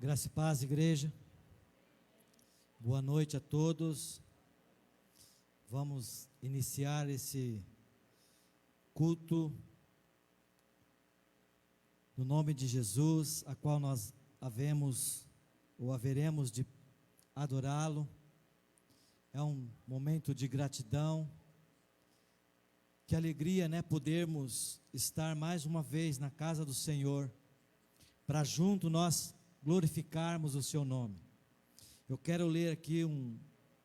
Graça e paz, igreja. Boa noite a todos. Vamos iniciar esse culto no nome de Jesus, a qual nós haveremos de adorá-lo. É um momento de gratidão. Que alegria, podermos estar mais uma vez na casa do Senhor, para junto nós glorificarmos o seu nome. Eu quero ler aqui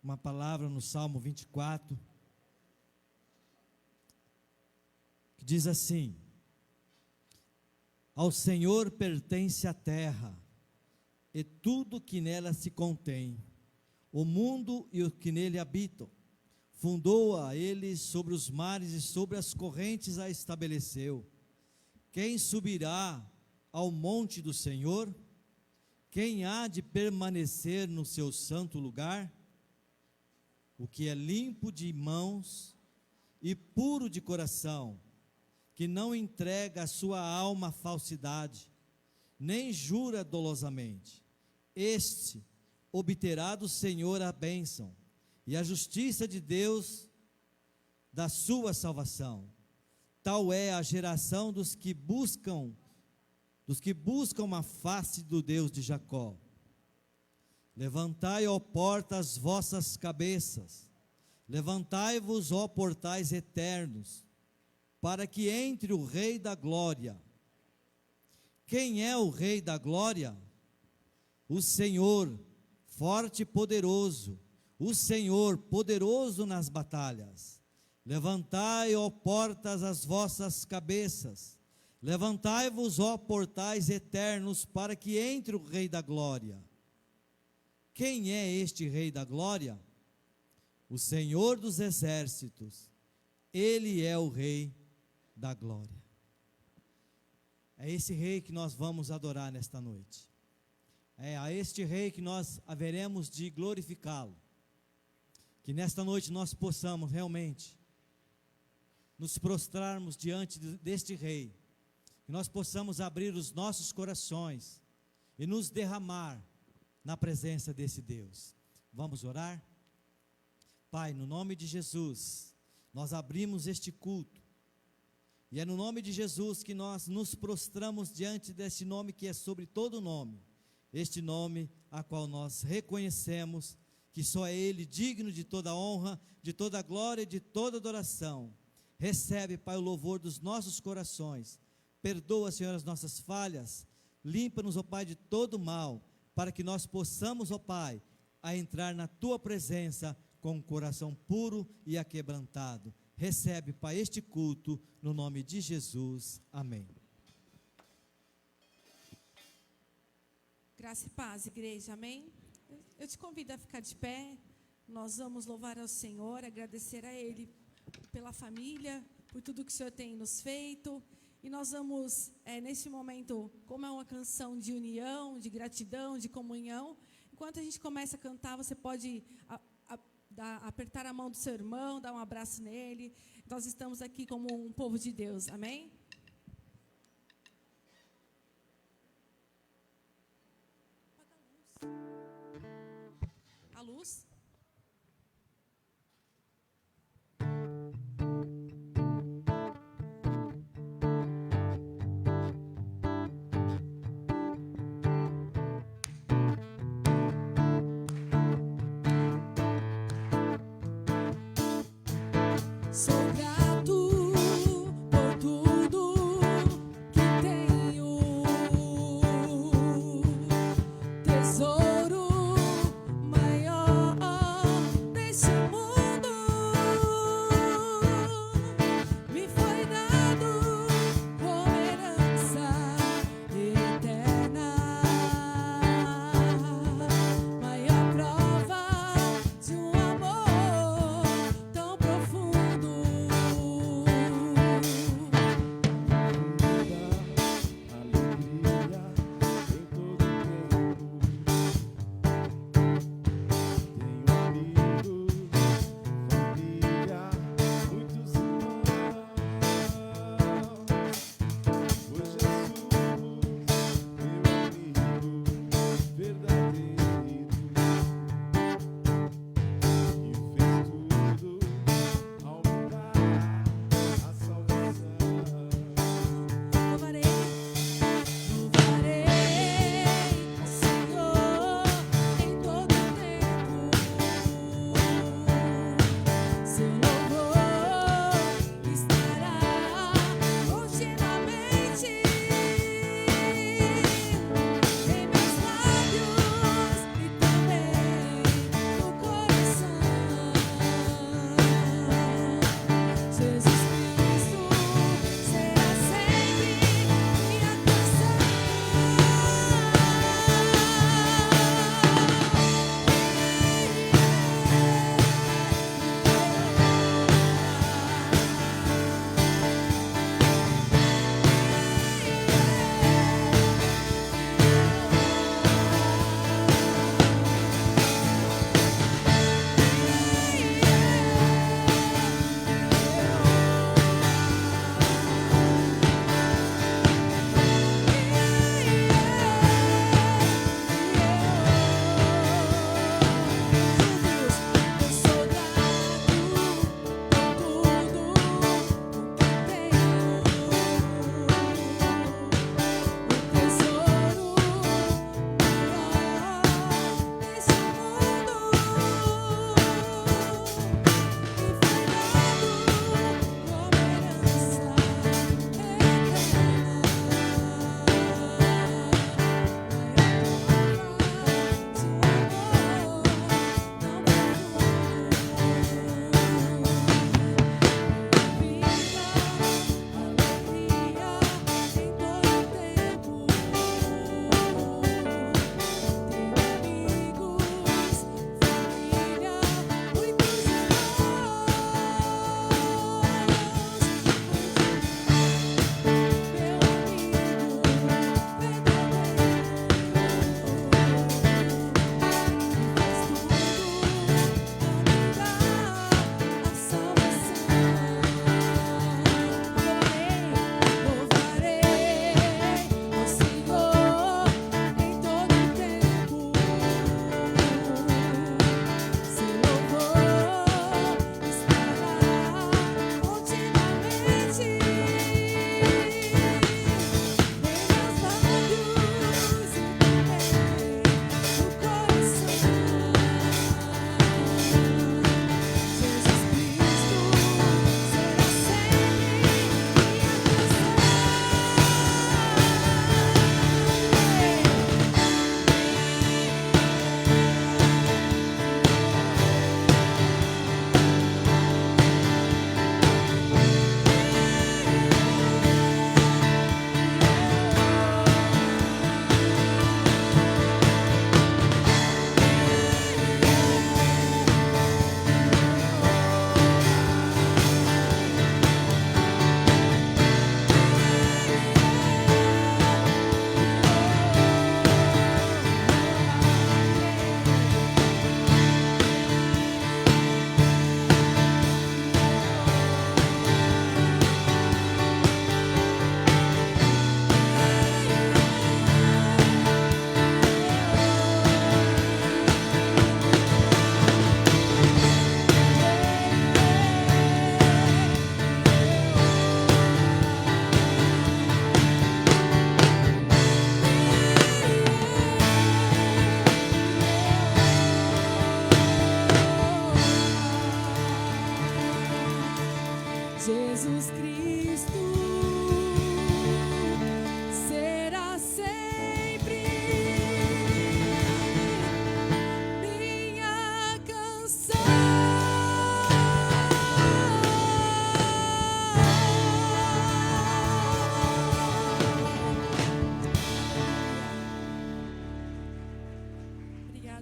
uma palavra no Salmo 24, que diz assim: ao Senhor pertence a terra, e tudo que nela se contém, o mundo e os que nele habitam. Fundou-a ele sobre os mares e sobre as correntes a estabeleceu. Quem subirá ao monte do Senhor? Quem há de permanecer no seu santo lugar? O que é limpo de mãos e puro de coração, que não entrega a sua alma à falsidade, nem jura dolosamente, este obterá do Senhor a bênção e a justiça de Deus da sua salvação. Tal é a geração dos que buscam a face do Deus de Jacó. Levantai, ó portas, as vossas cabeças, levantai-vos, ó portais eternos, para que entre o Rei da Glória. Quem é o Rei da Glória? O Senhor, forte e poderoso, o Senhor, poderoso nas batalhas. Levantai, ó portas, as vossas cabeças, levantai-vos, ó portais eternos, para que entre o Rei da Glória. Quem é este Rei da Glória? O Senhor dos exércitos, Ele é o Rei da Glória. É esse Rei que nós vamos adorar nesta noite. É a este Rei que nós haveremos de glorificá-lo. Que nesta noite nós possamos realmente nos prostrarmos diante deste Rei, que nós possamos abrir os nossos corações e nos derramar na presença desse Deus. Vamos orar? Pai, no nome de Jesus, nós abrimos este culto, e é no nome de Jesus que nós nos prostramos diante deste nome que é sobre todo nome, este nome a qual nós reconhecemos que só é Ele digno de toda honra, de toda glória e de toda adoração. Recebe, Pai, o louvor dos nossos corações. Perdoa, Senhor, as nossas falhas. Limpa-nos, ó Pai, de todo mal, para que nós possamos, ó Pai, a entrar na Tua presença com um coração puro e aquebrantado. Recebe, Pai, este culto, no nome de Jesus. Amém. Graça e paz, igreja, amém? Eu te convido a ficar de pé. Nós vamos louvar ao Senhor, agradecer a Ele pela família, por tudo que o Senhor tem nos feito. E nós vamos, nesse momento, como é uma canção de união, de gratidão, de comunhão, enquanto a gente começa a cantar, você pode apertar a mão do seu irmão, dar um abraço nele. Nós estamos aqui como um povo de Deus, amém? A luz. Sou grato por tudo que tenho, tesouro maior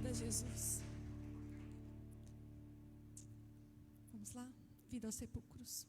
Obrigada, Jesus. Vamos lá? Vida aos sepulcros.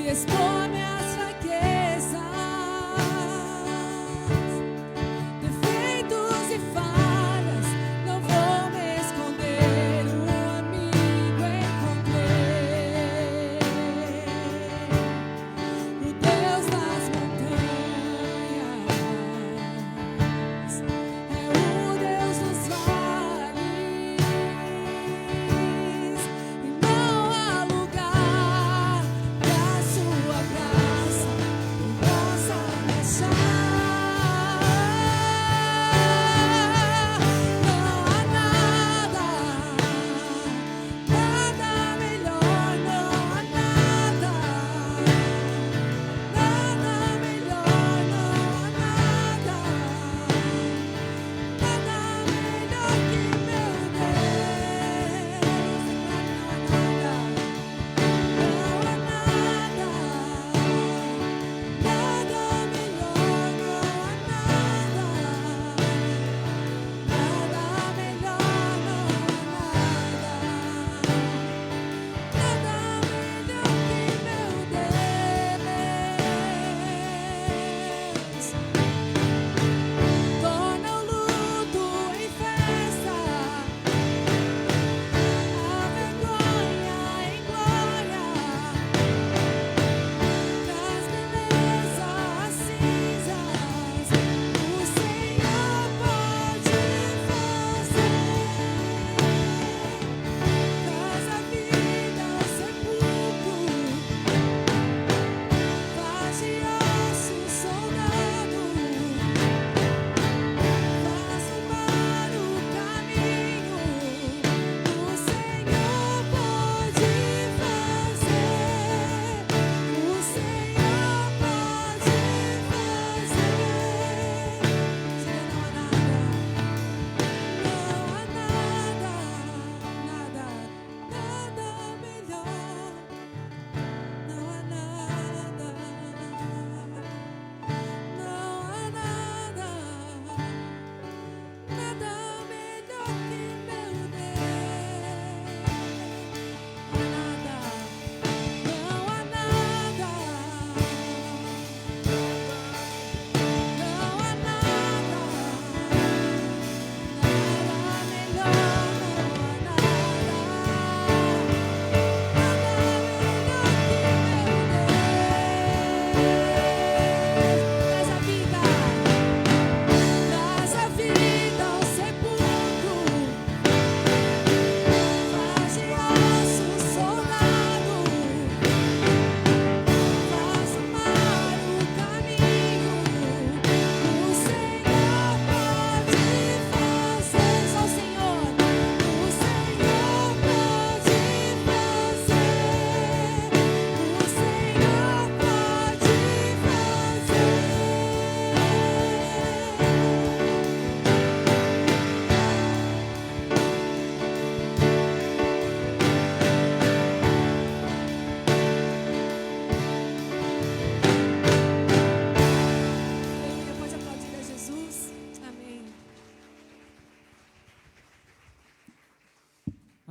Expor minhas fraquezas, defeitos e falhas, não vou me esconder, um amigo encontrei, o Deus das montanhas, é o Deus dos vales, e não há lugar que a sua graça não possa me achar. Não há nada, nada melhor, não há nada, nada melhor, não há nada, nada melhor que meu Deus. Não há nada. Não há nada, nada melhor,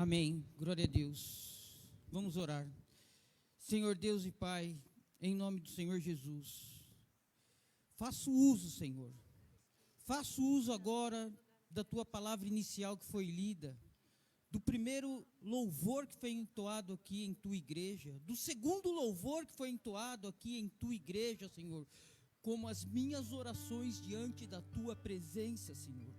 Amém. Glória a Deus. Vamos orar. Senhor Deus e Pai, em nome do Senhor Jesus, faço uso, Senhor. Faço uso agora da tua palavra inicial que foi lida, do primeiro louvor que foi entoado aqui em tua igreja, do segundo louvor que foi entoado aqui em tua igreja, Senhor, como as minhas orações diante da tua presença, Senhor.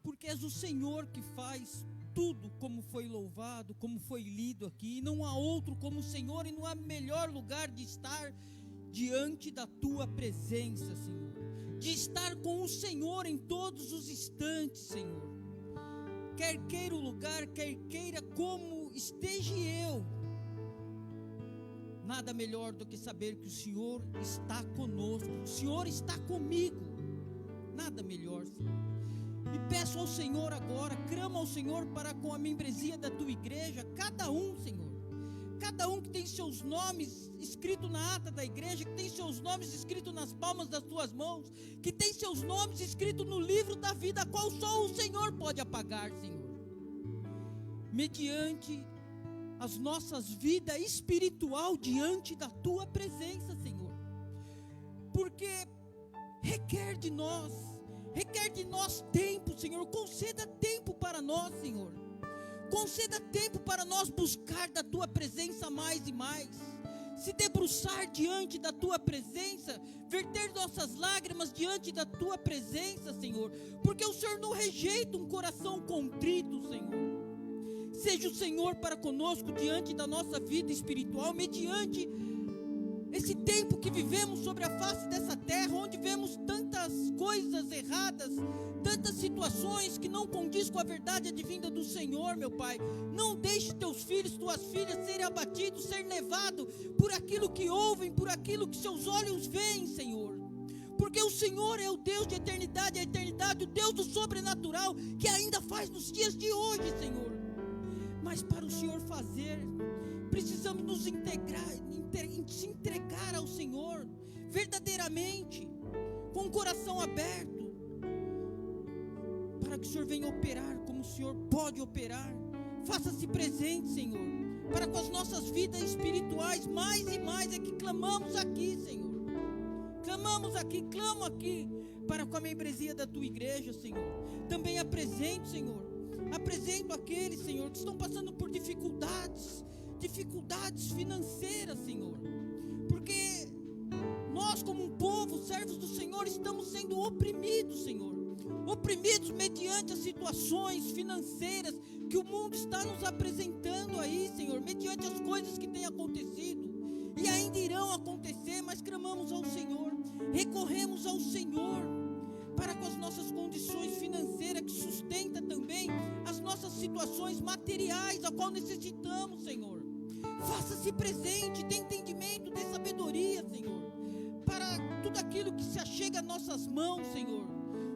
Porque és o Senhor que faz tudo como foi louvado, como foi lido aqui, e não há outro como o Senhor, e não há melhor lugar de estar diante da tua presença, Senhor, de estar com o Senhor em todos os instantes, Senhor, quer queira o lugar, quer queira como esteja eu, nada melhor do que saber que o Senhor está conosco, o Senhor está comigo, nada melhor, Senhor. E peço ao Senhor agora, clamo ao Senhor para com a membresia da tua igreja, cada um, Senhor, cada um que tem seus nomes escritos na ata da igreja, que tem seus nomes escritos nas palmas das tuas mãos, que tem seus nomes escritos no livro da vida, a qual só o Senhor pode apagar, Senhor, mediante as nossas vidas espiritual diante da tua presença, Senhor, porque requer de nós tempo, Senhor. Conceda tempo para nós, Senhor. Conceda tempo para nós buscar da tua presença mais e mais, se debruçar diante da tua presença, verter nossas lágrimas diante da tua presença, Senhor, porque o Senhor não rejeita um coração contrito, Senhor. Seja o Senhor para conosco diante da nossa vida espiritual, mediante esse tempo que vivemos sobre a face dessa terra, onde vemos tantas coisas erradas, tantas situações que não condiz com a verdade advinda do Senhor, meu Pai. Não deixe teus filhos, tuas filhas serem abatidos, ser levados por aquilo que ouvem, por aquilo que seus olhos veem, Senhor. Porque o Senhor é o Deus de eternidade, a eternidade, o Deus do sobrenatural, que ainda faz nos dias de hoje, Senhor. Mas para o Senhor fazer, precisamos nos se entregar ao Senhor, verdadeiramente, com o coração aberto, para que o Senhor venha operar como o Senhor pode operar. Faça-se presente, Senhor, para com as nossas vidas espirituais, mais e mais é que clamamos aqui, Senhor. Clamamos aqui, clamo aqui, para com a membresia da tua igreja, Senhor. Também apresento, Senhor, apresento aqueles, Senhor, que estão passando por dificuldades financeiras, Senhor, porque nós como um povo, servos do Senhor, estamos sendo oprimidos, Senhor, oprimidos mediante as situações financeiras que o mundo está nos apresentando aí, Senhor, mediante as coisas que têm acontecido e ainda irão acontecer, mas clamamos ao Senhor, recorremos ao Senhor, para com as nossas condições financeiras, que sustenta também as nossas situações materiais, a qual necessitamos, Senhor. Faça-se presente, dê entendimento, dê sabedoria, Senhor, para tudo aquilo que se achega às nossas mãos, Senhor.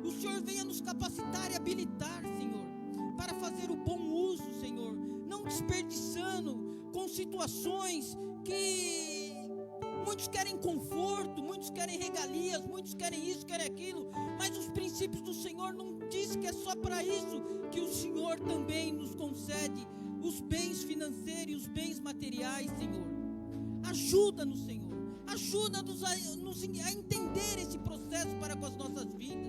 O Senhor venha nos capacitar e habilitar, Senhor, para fazer o bom uso, Senhor, não desperdiçando com situações que muitos querem conforto, muitos querem regalias, muitos querem isso, querem aquilo, mas os princípios do Senhor não diz que é só para isso que o Senhor também nos concede os bens financeiros e os bens materiais, Senhor. Ajuda-nos, Senhor, ajuda-nos a entender esse processo para com as nossas vidas.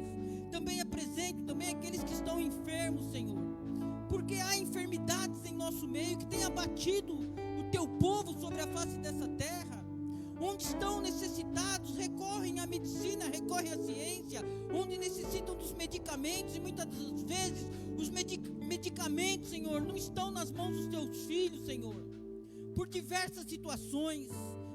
Também apresento também aqueles que estão enfermos, Senhor, porque há enfermidades em nosso meio que têm abatido o teu povo sobre a face dessa terra. Onde estão necessitados, recorrem à medicina, recorrem à ciência, onde necessitam dos medicamentos, e muitas das vezes os medicamentos, Senhor, não estão nas mãos dos teus filhos, Senhor, por diversas situações,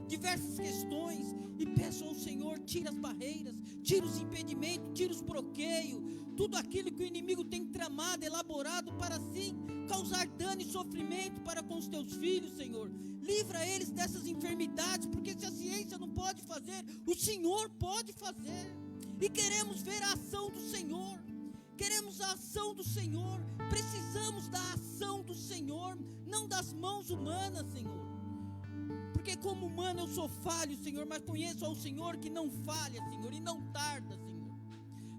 diversas questões, e peço ao Senhor, tira as barreiras, tira os impedimentos, tira os bloqueios, tudo aquilo que o inimigo tem tramado, elaborado para assim causar dano e sofrimento para com os teus filhos, Senhor. Livra eles dessas enfermidades, porque se a ciência não pode fazer, o Senhor pode fazer. E queremos ver a ação do Senhor. Queremos a ação do Senhor. Precisamos da ação do Senhor, não das mãos humanas, Senhor. Porque como humano eu sou falho, Senhor, mas conheço ao Senhor que não falha, Senhor, e não tarda, Senhor.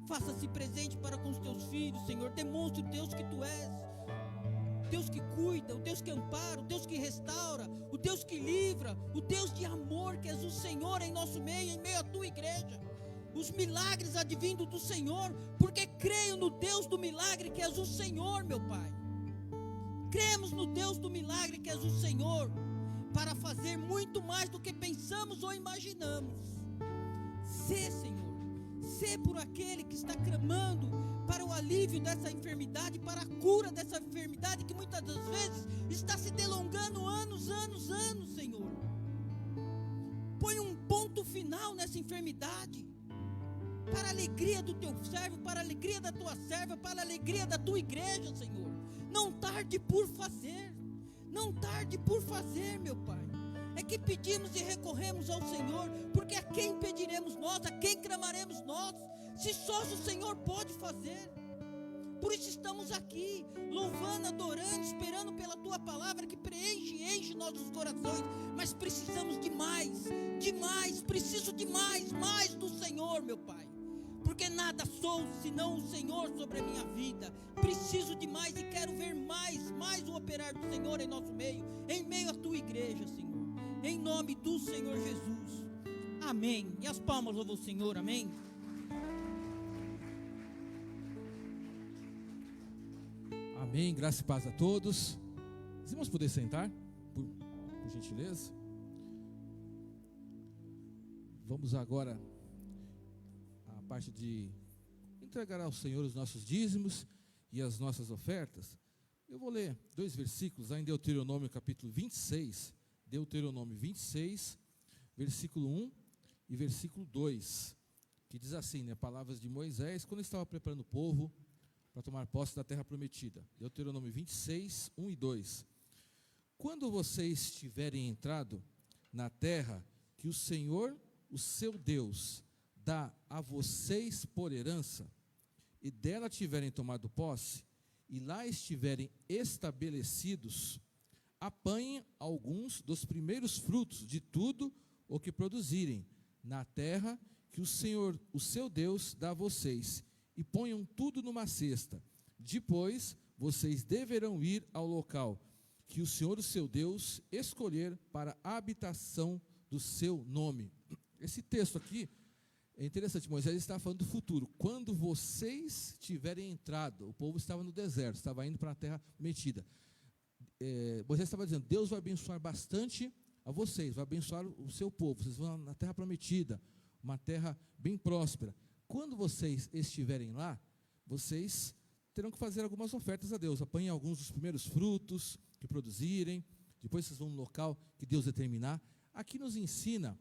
Faça-se presente para com os teus filhos, Senhor. Demonstre, Deus, que Tu és Deus que cuida, o Deus que ampara, o Deus que restaura, o Deus que livra, o Deus de amor, que és o Senhor em nosso meio, em meio à tua igreja. Os milagres advindo do Senhor, porque creio no Deus do milagre, que és o Senhor, meu Pai. Cremos no Deus do milagre, que és o Senhor, para fazer muito mais do que pensamos ou imaginamos. Sê, Senhor, sê por aquele que está clamando para o alívio dessa enfermidade, para a cura dessa enfermidade, que muitas das vezes está se delongando anos, Senhor. Põe um ponto final nessa enfermidade, para a alegria do teu servo, para a alegria da tua serva, para a alegria da tua igreja, Senhor. Não tarde por fazer, não tarde por fazer, meu Pai. É que pedimos e recorremos ao Senhor, porque a quem pediremos nós, a quem clamaremos nós, se só o Senhor pode fazer. Por isso estamos aqui, louvando, adorando, esperando pela tua palavra que preenche e enche nossos corações. Mas precisamos de mais, preciso de mais do Senhor, meu Pai. Porque nada sou senão o Senhor sobre a minha vida. Preciso de mais e quero ver mais o operar do Senhor em nosso meio, em meio à tua igreja, Senhor. Em nome do Senhor Jesus. Amém. E as palmas louvam o Senhor, amém. Amém, graça e paz a todos. Os irmãos poder sentar, por gentileza. Vamos agora à parte de entregar ao Senhor os nossos dízimos e as nossas ofertas. Eu vou ler 2 versículos lá em Deuteronômio capítulo 26, Deuteronômio 26, versículo 1 e versículo 2, que diz assim, né, palavras de Moisés, quando ele estava preparando o povo para tomar posse da terra prometida. Deuteronômio 26, 1 e 2. Quando vocês tiverem entrado na terra que o Senhor, o seu Deus, dá a vocês por herança, e dela tiverem tomado posse, e lá estiverem estabelecidos, apanhem alguns dos primeiros frutos de tudo o que produzirem na terra que o Senhor, o seu Deus, dá a vocês, e ponham tudo numa cesta. Depois, vocês deverão ir ao local que o Senhor, o seu Deus, escolher para a habitação do seu nome. Esse texto aqui é interessante. Moisés está falando do futuro. Quando vocês tiverem entrado, o povo estava no deserto, estava indo para a terra prometida. Moisés estava dizendo, Deus vai abençoar bastante a vocês, vai abençoar o seu povo, vocês vão na terra prometida, uma terra bem próspera. Quando vocês estiverem lá, vocês terão que fazer algumas ofertas a Deus. Apanhem alguns dos primeiros frutos que produzirem, depois vocês vão no local que Deus determinar. Aqui nos ensina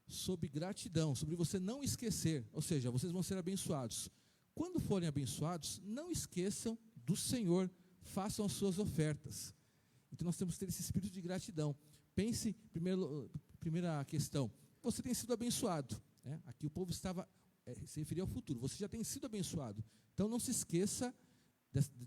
sobre gratidão, sobre você não esquecer, ou seja, vocês vão ser abençoados. Quando forem abençoados, não esqueçam do Senhor, façam as suas ofertas. Então nós temos que ter esse espírito de gratidão. Pense, primeira questão, você tem sido abençoado, né? Aqui o povo estava, se referia ao futuro, você já tem sido abençoado. Então não se esqueça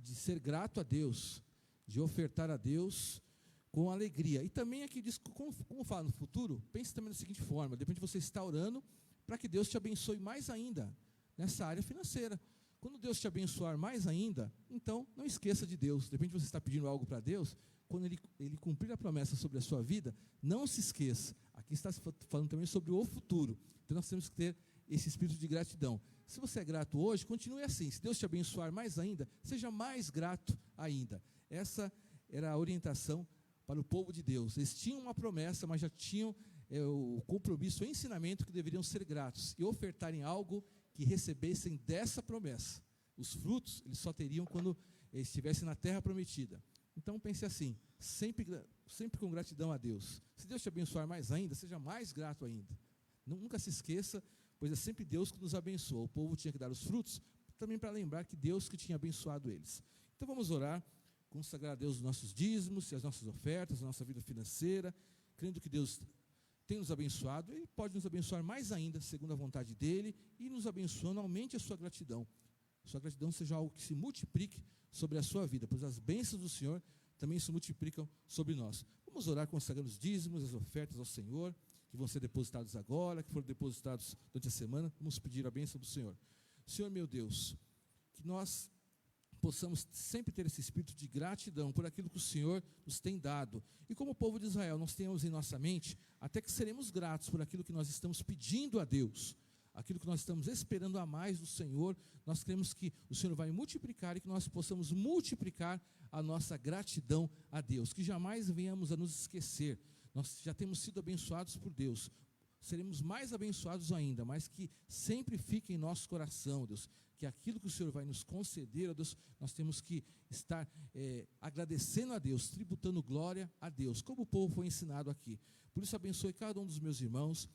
de ser grato a Deus, de ofertar a Deus com alegria. E também aqui diz, como fala no futuro, pense também da seguinte forma, de repente você está orando para que Deus te abençoe mais ainda nessa área financeira. Quando Deus te abençoar mais ainda, então não esqueça de Deus. De repente você está pedindo algo para Deus, quando Ele cumprir a promessa sobre a sua vida, não se esqueça. Aqui está se falando também sobre o futuro. Então nós temos que ter esse espírito de gratidão. Se você é grato hoje, continue assim. Se Deus te abençoar mais ainda, seja mais grato ainda. Essa era a orientação para o povo de Deus. Eles tinham uma promessa, mas já tinham o compromisso, o ensinamento que deveriam ser gratos e ofertarem algo que recebessem dessa promessa. Os frutos eles só teriam quando eles estivessem na terra prometida. Então pense assim, sempre com gratidão a Deus. Se Deus te abençoar mais ainda, seja mais grato ainda. Nunca se esqueça, pois é sempre Deus que nos abençoa. O povo tinha que dar os frutos, também para lembrar que Deus que tinha abençoado eles. Então vamos orar, consagrar a Deus os nossos dízimos e as nossas ofertas, a nossa vida financeira, crendo que Deus tem nos abençoado, Ele pode nos abençoar mais ainda, segundo a vontade dEle, e nos abençoando, aumente a sua gratidão. Sua gratidão seja algo que se multiplique sobre a sua vida, pois as bênçãos do Senhor também se multiplicam sobre nós. Vamos orar consagrando os dízimos, as ofertas ao Senhor, que vão ser depositados agora, que foram depositados durante a semana. Vamos pedir a bênção do Senhor. Senhor meu Deus, que nós possamos sempre ter esse espírito de gratidão por aquilo que o Senhor nos tem dado. E como povo de Israel, nós tenhamos em nossa mente até que seremos gratos por aquilo que nós estamos pedindo a Deus, aquilo que nós estamos esperando a mais do Senhor. Nós cremos que o Senhor vai multiplicar e que nós possamos multiplicar a nossa gratidão a Deus, que jamais venhamos a nos esquecer. Nós já temos sido abençoados por Deus, seremos mais abençoados ainda, mas que sempre fique em nosso coração, Deus, que aquilo que o Senhor vai nos conceder, ó Deus, nós temos que estar agradecendo a Deus, tributando glória a Deus, como o povo foi ensinado aqui. Por isso abençoe cada um dos meus irmãos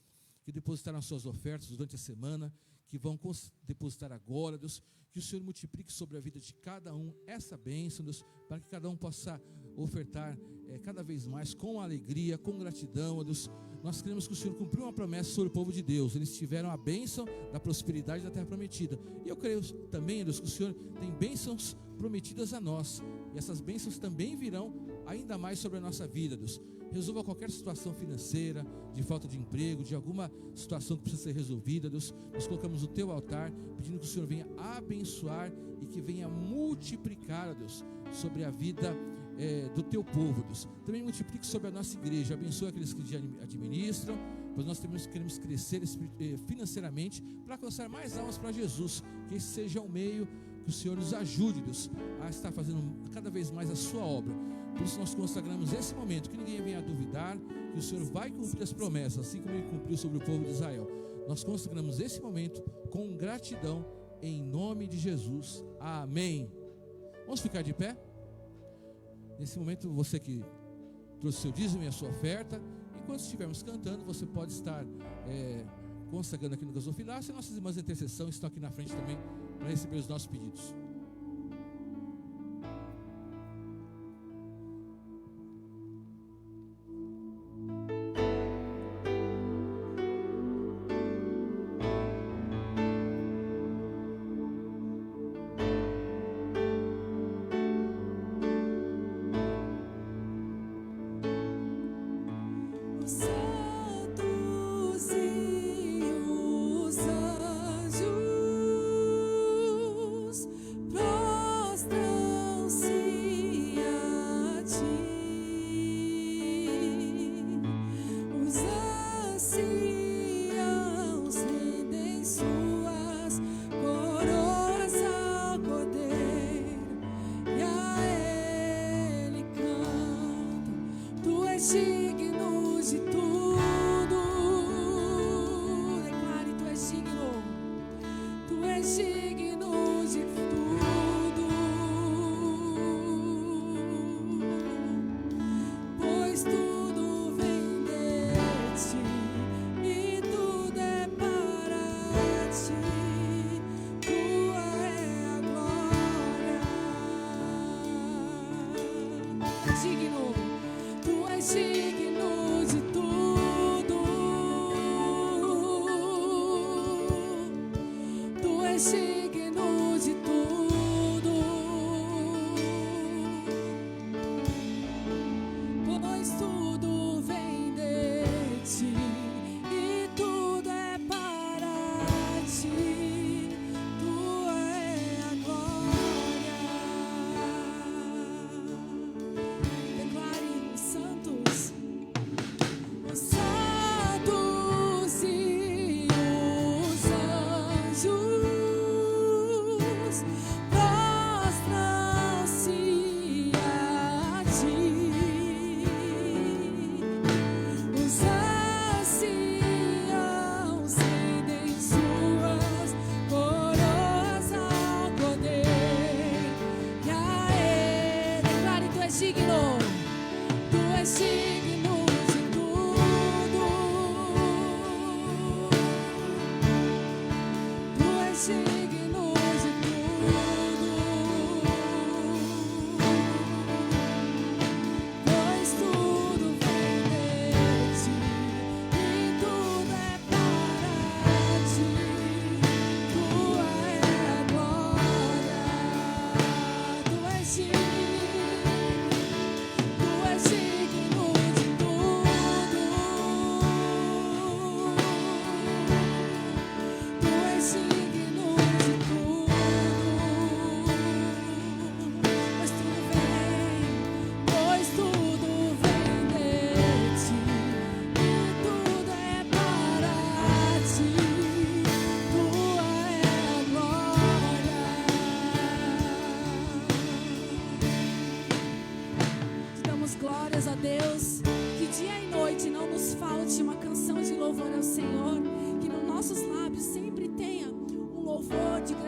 que depositaram as suas ofertas durante a semana, que vão depositar agora, Deus, que o Senhor multiplique sobre a vida de cada um essa bênção, Deus, para que cada um possa ofertar cada vez mais com alegria, com gratidão, ó Deus. Nós queremos que o Senhor cumpriu uma promessa sobre o povo de Deus. Eles tiveram a bênção da prosperidade da terra prometida. E eu creio também, Deus, que o Senhor tem bênçãos prometidas a nós. E essas bênçãos também virão ainda mais sobre a nossa vida, Deus. Resolva qualquer situação financeira, de falta de emprego, de alguma situação que precisa ser resolvida, Deus. Nós colocamos no teu altar, pedindo que o Senhor venha abençoar e que venha multiplicar, Deus, sobre a vida do teu povo, Deus. Também multiplique sobre a nossa igreja, abençoe aqueles que administram, pois nós queremos crescer financeiramente para alcançar mais almas para Jesus. Que esse seja o meio, que o Senhor nos ajude, Deus, a estar fazendo cada vez mais a sua obra. Por isso nós consagramos esse momento, que ninguém venha a duvidar que o Senhor vai cumprir as promessas, assim como Ele cumpriu sobre o povo de Israel. Nós consagramos esse momento com gratidão, em nome de Jesus. Amém. Vamos ficar de pé? Nesse momento, você que trouxe seu dízimo e a sua oferta, enquanto estivermos cantando, você pode estar consagrando aqui no gasofilácio, e nossas irmãs de intercessão estão aqui na frente também para receber os nossos pedidos. Os santos e os anjos prostram-se a ti. Os anciãos rendem suas coroas ao Cordeiro e a Ele cantam. Tu és digno de tudo. Declare, tu és digno. Tu és digno de tudo. Pois tudo vem de ti e tudo é para ti. Tua é a glória. Digno. Tu és digno de tudo. Tu és digno de tudo. Pois tudo vem de ti e tudo é para ti. Tua é a glória. Declare, os santos e os anjos prostram-se a ti. Os anciãos rendem suas coroas ao Cordeiro e a Ele. Declare, tu és digno. Tu és digno de tudo. Tu és digno de tudo. Pois tudo vem de ti e tudo é para ti. Tua é a glória. Tu és digno. Tu és digno de tudo. Tu és digno de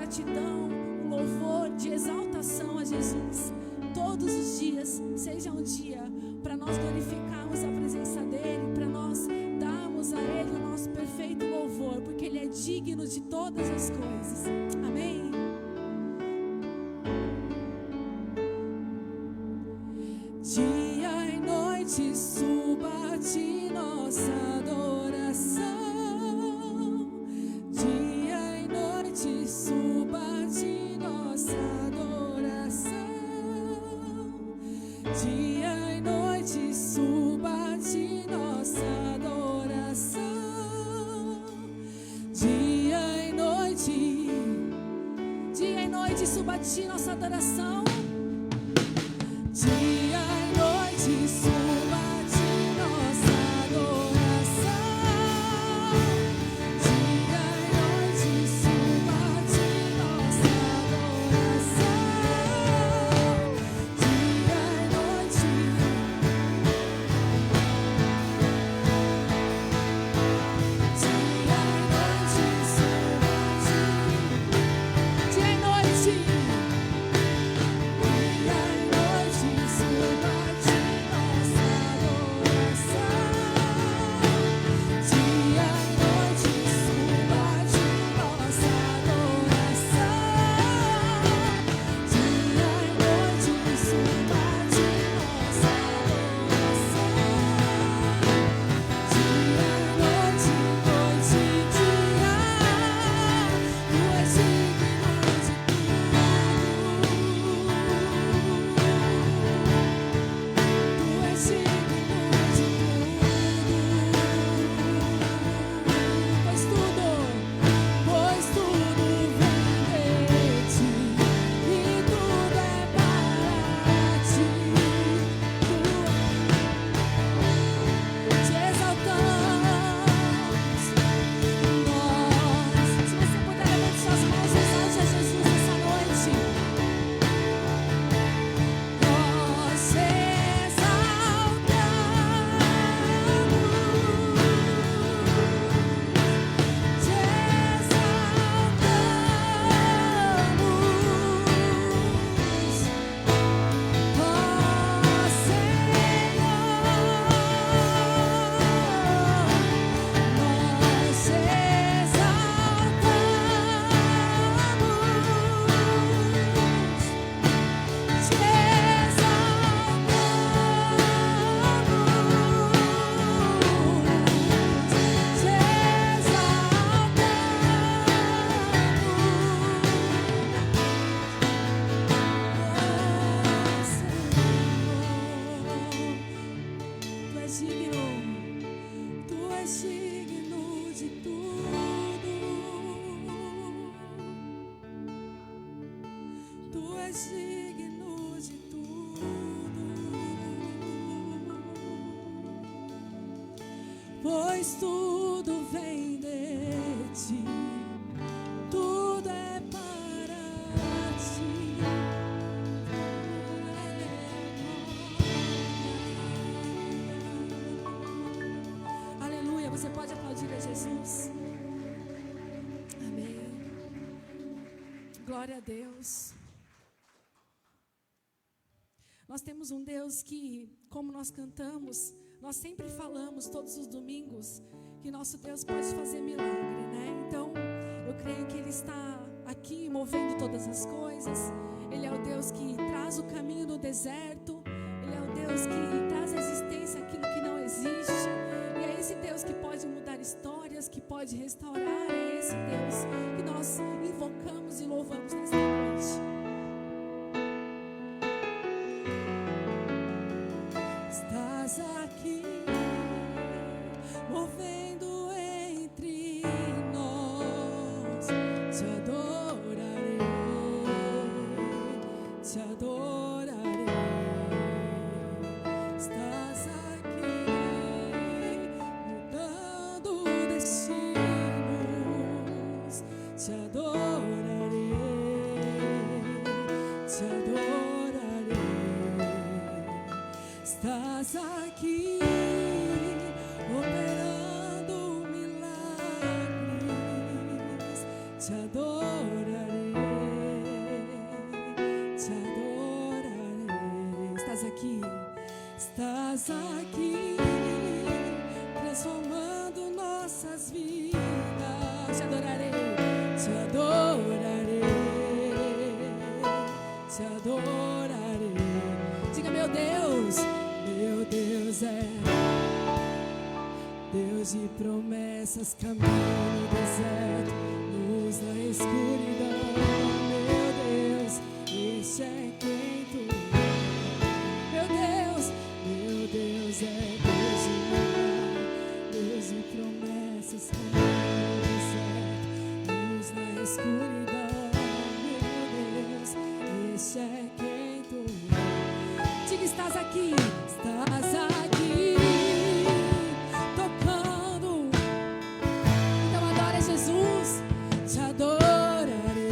gratidão, um louvor de exaltação a Jesus. Todos os dias, seja um dia para nós glorificarmos a presença dEle, para nós darmos a Ele o nosso perfeito louvor, porque Ele é digno de todas as coisas. Amém? Dia e noite suba a ti nossa adoração. Dia e noite suba a ti nossa adoração. Dia e noite suba a ti nossa adoração. Dia e noite suba a ti nossa adoração. Dia e noite suba a ti nossa adoração. Dia e noite suba a ti nossa adoração. Dia e noite. Dia e noite suba a ti. Dia e noite. Pois tudo vem de ti, tudo é para ti. Aleluia, você pode aplaudir a Jesus. Amém. Glória a Deus. Nós temos um Deus que, como nós cantamos, nós sempre falamos todos os domingos que nosso Deus pode fazer milagre, né? Então, eu creio que Ele está aqui movendo todas as coisas. Ele é o Deus que traz o caminho no deserto. Ele é o Deus que traz à existência aquilo que não existe. E é esse Deus que pode mudar histórias, que pode restaurar. É esse Deus que nós invocamos e louvamos nesta noite. Estás aqui, movendo entre nós. Te adorarei, te adorarei. Estás aqui, mudando destinos. Te adorarei, te adorarei. Estás aqui, operando milagres. Te adorarei, estás aqui, transformando nossas vidas. Te adorarei, te adorarei, te adorarei. Diga, meu Deus é Deus de promessas, caminho no deserto, luz na escuridão. Meu Deus, este é quem tu és. Meu Deus é Deus de milagre, Deus de promessas, caminho no deserto, luz na escuridão. Meu Deus, este é quem tu és. Diga, estás aqui, tocando. Então adora Jesus. Te adorarei,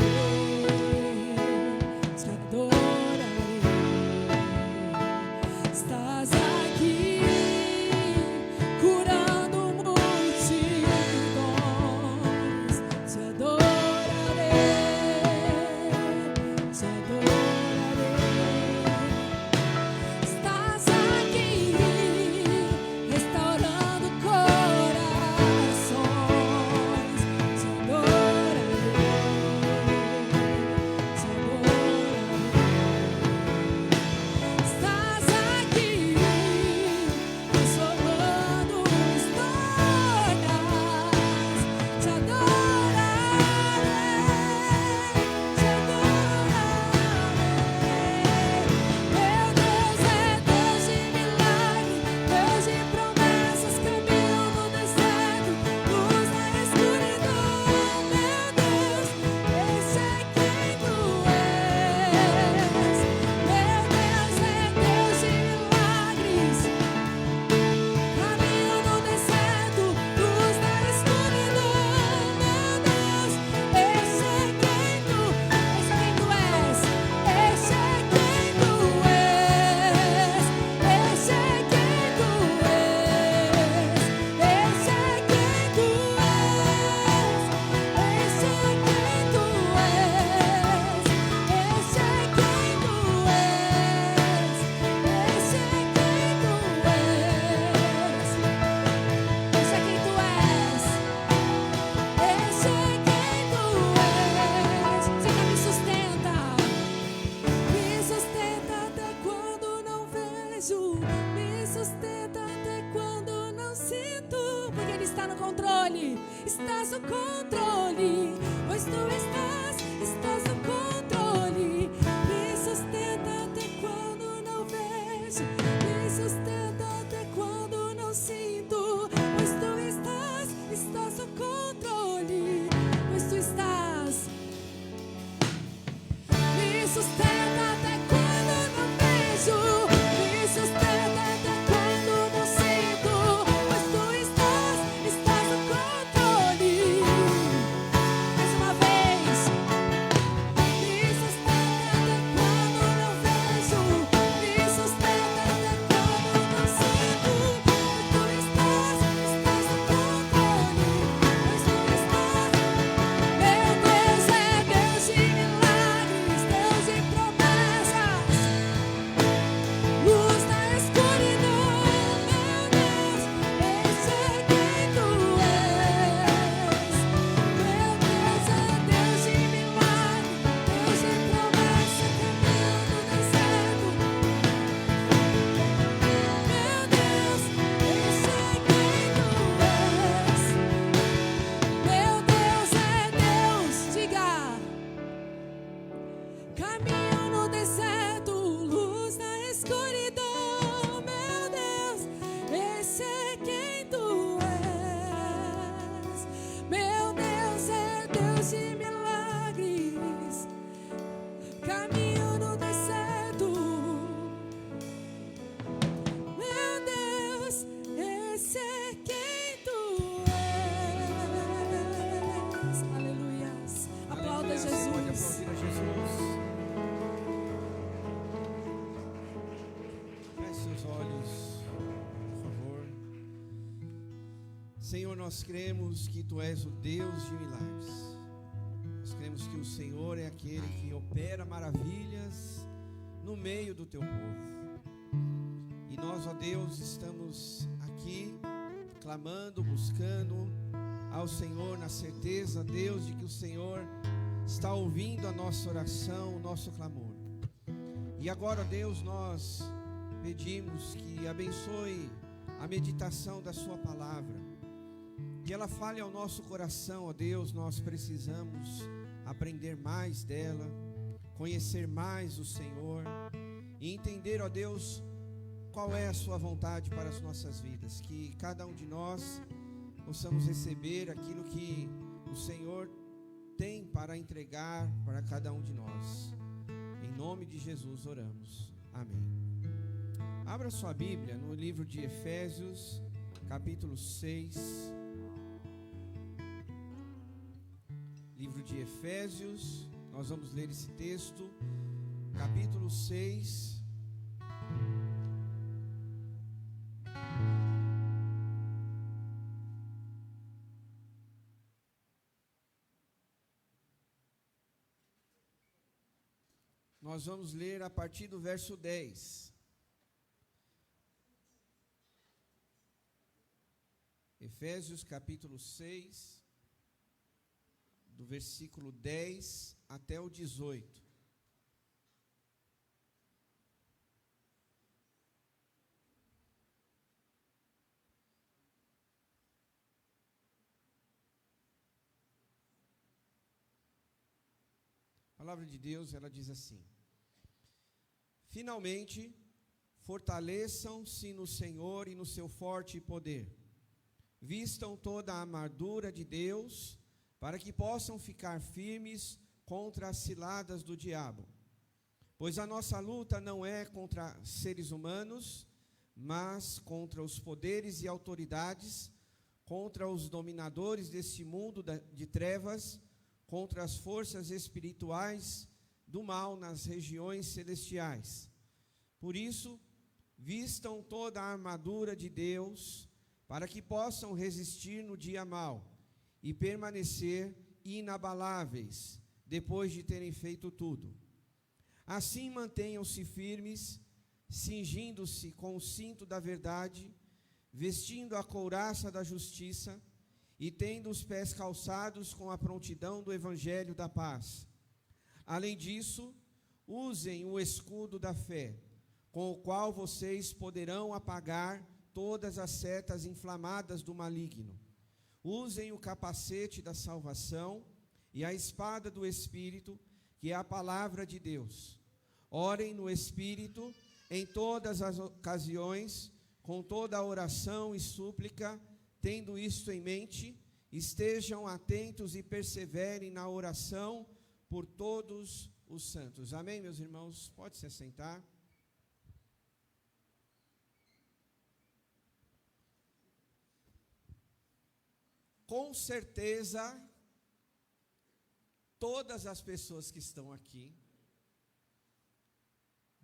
te adorarei. Estás aqui, curando multidões. Te adorarei, te adorarei. Estás aqui, restaurando corações. Te adorarei, te adorarei. Estás aqui, transformando histórias. Te adorarei, te adorarei. Meu Deus é Deus de milagre, Deus de promessas, caminho no deserto, luz na escuridão. Meu Deus, esse é quem tu és. Meu Deus é Deus de milagres, caminho no deserto, luz na escuridão. Meu Deus, esse é quem tu és. Esse é quem tu és. Esse é quem tu és. Esse é quem tu és. Esse é quem tu és. Esse é quem tu és. Esse é quem tu és. Esse é quem tu és. Esse é quem tu és. Diga, me sustenta. Me sustenta até quando não vejo. Me sustenta até quando não sinto. Porque Ele está no controle. Estás no controle. Pois tu estás no controle. Me sustenta até quando não vejo. Me sustenta até quando não sinto. Pois tu estás no controle. Pois tu estás. Me sustenta até quando não vejo. Me sustenta até quando não sinto. Pois tu estás no controle. Mais uma vez. Me sustenta até quando não vejo. Me sustenta até quando não sinto. Pois tu estás no controle. Pois tu estás. Meu Deus é Deus de milagres, Deus de promessas, luz na escuridão. Meu Deus, esse é quem tu és. Meu Deus é Deus de milagres, Deus de promessas, caminho no deserto. Meu Deus, esse é quem tu és. Meu Deus é Deus, diga. Caminho no deserto, luz na escuridão. Meu Deus, esse é quem tu és. Meu Deus é Deus de milagres. Caminho no deserto. Meu Deus, esse é quem tu és. Aleluias. Aplauda Pode Jesus. aplaudir a Jesus. Feche seus olhos, por favor. Senhor, nós cremos que Tu és o Deus de milagres. Nós cremos que o Senhor é aquele que opera maravilhas no meio do Teu povo. E nós, ó Deus, estamos aqui clamando, buscando ao Senhor na certeza, Deus, de que o Senhor está ouvindo a nossa oração, o nosso clamor. E agora, Deus, nós pedimos que abençoe a meditação da sua palavra, que ela fale ao nosso coração, ó Deus. Nós precisamos aprender mais dela, conhecer mais o Senhor e entender, ó Deus, qual é a sua vontade para as nossas vidas. Que cada um de nós possamos receber aquilo que o Senhor tem para entregar para cada um de nós. Em nome de Jesus oramos. Amém. Abra sua Bíblia no livro de Efésios, capítulo 6. Livro de Efésios, nós vamos ler esse texto, capítulo 6. Nós vamos ler a partir do verso 10. Efésios capítulo 6, do versículo 10 até o 18. A palavra de Deus, ela diz assim: finalmente, fortaleçam-se no Senhor e no seu forte poder. Vistam toda a armadura de Deus, para que possam ficar firmes contra as ciladas do diabo. Pois a nossa luta não é contra seres humanos, mas contra os poderes e autoridades, contra os dominadores deste mundo de trevas, contra as forças espirituais do mal nas regiões celestiais. Por isso, vistam toda a armadura de Deus, para que possam resistir no dia mau e permanecer inabaláveis, depois de terem feito tudo. Assim mantenham-se firmes, cingindo-se com o cinto da verdade, vestindo a couraça da justiça e tendo os pés calçados com a prontidão do evangelho da paz. Além disso, usem o escudo da fé, com o qual vocês poderão apagar todas as setas inflamadas do maligno. Usem o capacete da salvação e a espada do Espírito, que é a palavra de Deus. Orem no Espírito em todas as ocasiões, com toda a oração e súplica. Tendo isto em mente, estejam atentos e perseverem na oração por todos os santos. Amém, meus irmãos? Pode se assentar. Com certeza, todas as pessoas que estão aqui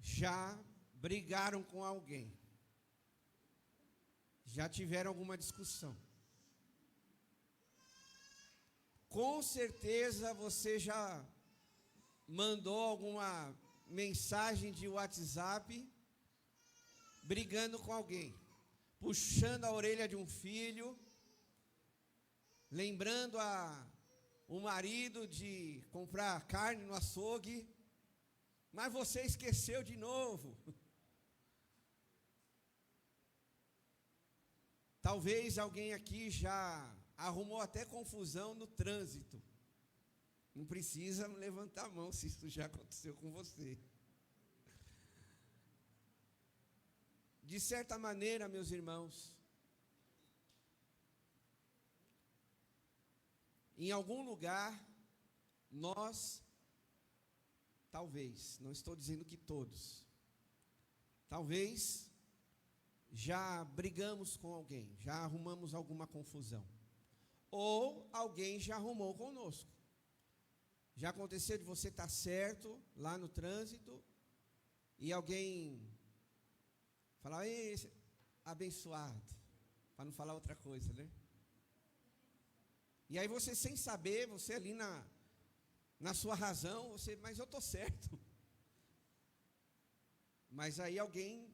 já brigaram com alguém. Já tiveram alguma discussão. Com certeza você já mandou alguma mensagem de WhatsApp brigando com alguém, puxando a orelha de um filho, lembrando o marido de comprar carne no açougue, mas você esqueceu de novo. Talvez alguém aqui já arrumou até confusão no trânsito. Não precisa levantar a mão se isso já aconteceu com você. De certa maneira, meus irmãos, em algum lugar, nós, talvez, não estou dizendo que todos, talvez já brigamos com alguém, já arrumamos alguma confusão, ou alguém já arrumou conosco. Já aconteceu de você estar certo lá no trânsito e alguém falar: ei, abençoado, para não falar outra coisa, né? E aí você, sem saber, você ali na sua razão, mas eu estou certo. Mas aí alguém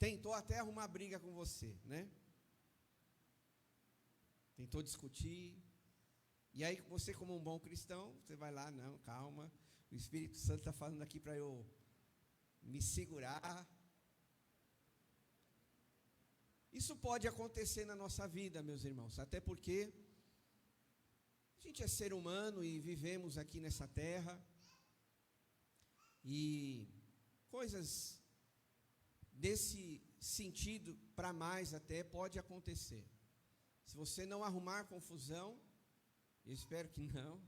tentou até arrumar briga com você, né? Tentou discutir. E aí você, como um bom cristão, você vai lá, não, calma, o Espírito Santo está falando aqui para eu me segurar. Isso pode acontecer na nossa vida, meus irmãos, até porque a gente é ser humano e vivemos aqui nessa terra, e coisas desse sentido, para mais até, pode acontecer. Se você não arrumar confusão, eu espero que não,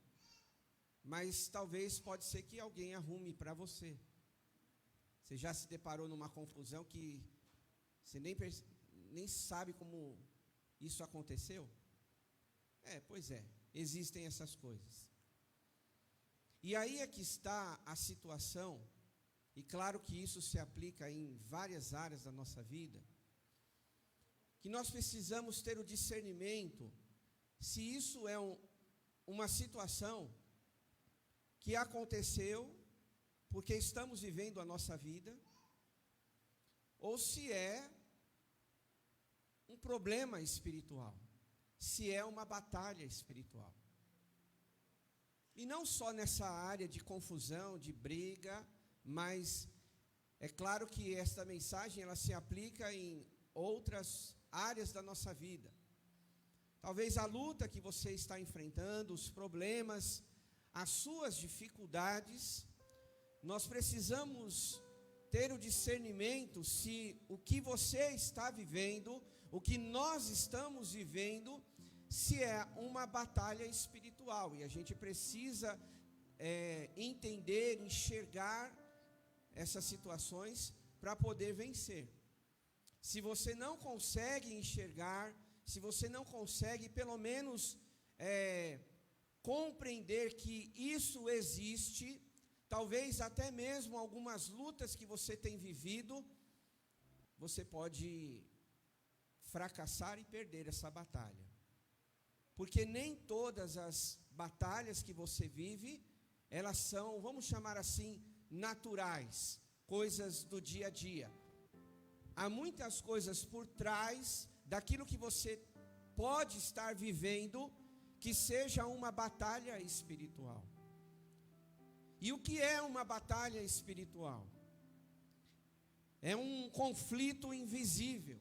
mas talvez pode ser que alguém arrume para você. Você já se deparou numa confusão que você nem sabe como isso aconteceu? Pois é, existem essas coisas. E aí é que está a situação, e claro que isso se aplica em várias áreas da nossa vida, que nós precisamos ter o discernimento se isso é uma situação que aconteceu porque estamos vivendo a nossa vida, ou se é um problema espiritual, se é uma batalha espiritual. E não só nessa área de confusão, de briga, mas é claro que esta mensagem ela se aplica em outras áreas da nossa vida. Talvez a luta que você está enfrentando, os problemas, as suas dificuldades, nós precisamos ter o discernimento se o que você está vivendo, o que nós estamos vivendo, se é uma batalha espiritual. E a gente precisa entender, enxergar essas situações para poder vencer. Se você não consegue enxergar, se você não consegue pelo menos compreender que isso existe, talvez até mesmo algumas lutas que você tem vivido, você pode fracassar e perder essa batalha. Porque nem todas as batalhas que você vive, elas são, vamos chamar assim, naturais, coisas do dia a dia. Há muitas coisas por trás daquilo que você pode estar vivendo, que seja uma batalha espiritual. E o que é uma batalha espiritual? É um conflito invisível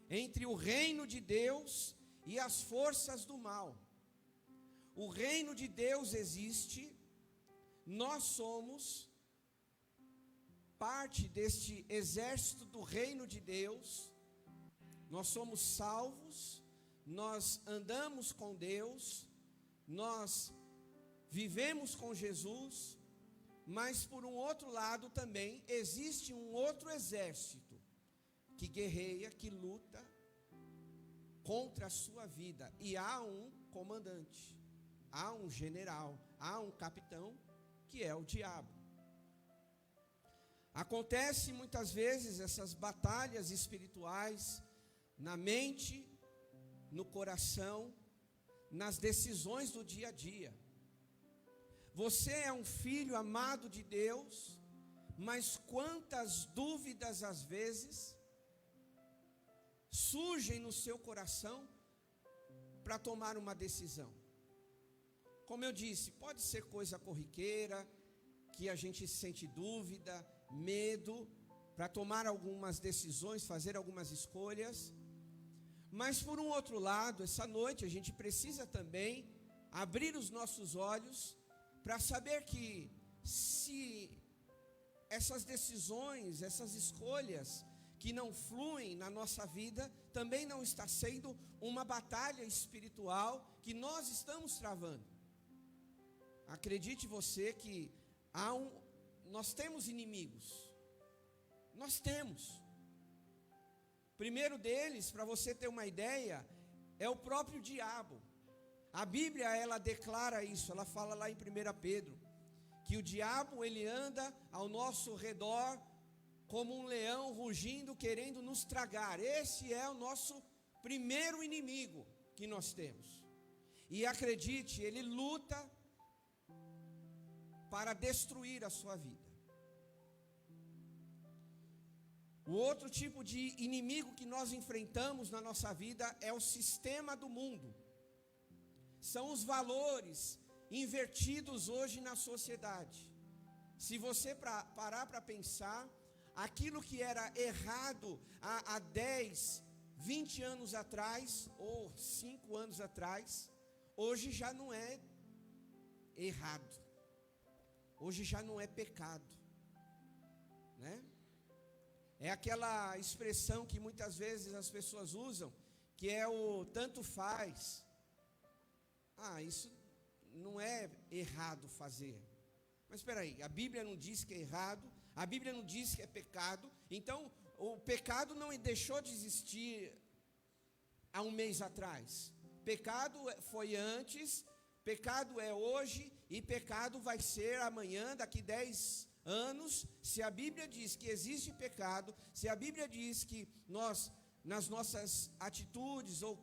entre o reino de Deus e as forças do mal. O reino de Deus existe, nós somos parte deste exército do reino de Deus, nós somos salvos, nós andamos com Deus, nós vivemos com Jesus, mas por um outro lado também existe um outro exército que guerreia, que luta contra a sua vida, e há um comandante, há um general, há um capitão, que é o diabo. Acontece muitas vezes essas batalhas espirituais na mente, no coração, nas decisões do dia a dia. Você é um filho amado de Deus, mas quantas dúvidas às vezes surgem no seu coração para tomar uma decisão. Como eu disse, pode ser coisa corriqueira, que a gente sente dúvida, medo, para tomar algumas decisões, fazer algumas escolhas. Mas por um outro lado, essa noite a gente precisa também abrir os nossos olhos para saber que se essas decisões, essas escolhas que não fluem na nossa vida, também não está sendo uma batalha espiritual que nós estamos travando. Acredite você que nós temos inimigos. Nós temos. Primeiro deles, para você ter uma ideia, é o próprio diabo. A Bíblia, ela declara isso, ela fala lá em 1 Pedro, que o diabo, ele anda ao nosso redor como um leão rugindo, querendo nos tragar. Esse é o nosso primeiro inimigo que nós temos. E acredite, ele luta para destruir a sua vida. O outro tipo de inimigo que nós enfrentamos na nossa vida é o sistema do mundo. São os valores invertidos hoje na sociedade. Se você parar para pensar, aquilo que era errado há 10, 20 anos atrás, ou 5 anos atrás, hoje já não é errado. Hoje já não é pecado, né? É aquela expressão que muitas vezes as pessoas usam, que é o tanto faz. Isso não é errado fazer. Mas espera aí, a Bíblia não diz que é errado, a Bíblia não diz que é pecado. Então, o pecado não deixou de existir há um mês atrás. Pecado foi antes, pecado é hoje e pecado vai ser amanhã, daqui 10 anos. Se a Bíblia diz que existe pecado, se a Bíblia diz que nós, nas nossas atitudes, ou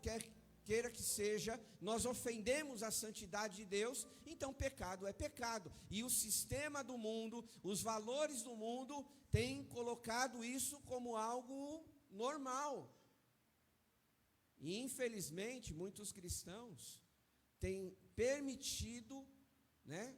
queira que seja, nós ofendemos a santidade de Deus, então pecado é pecado. E o sistema do mundo, os valores do mundo, têm colocado isso como algo normal. E infelizmente, muitos cristãos têm permitido, né,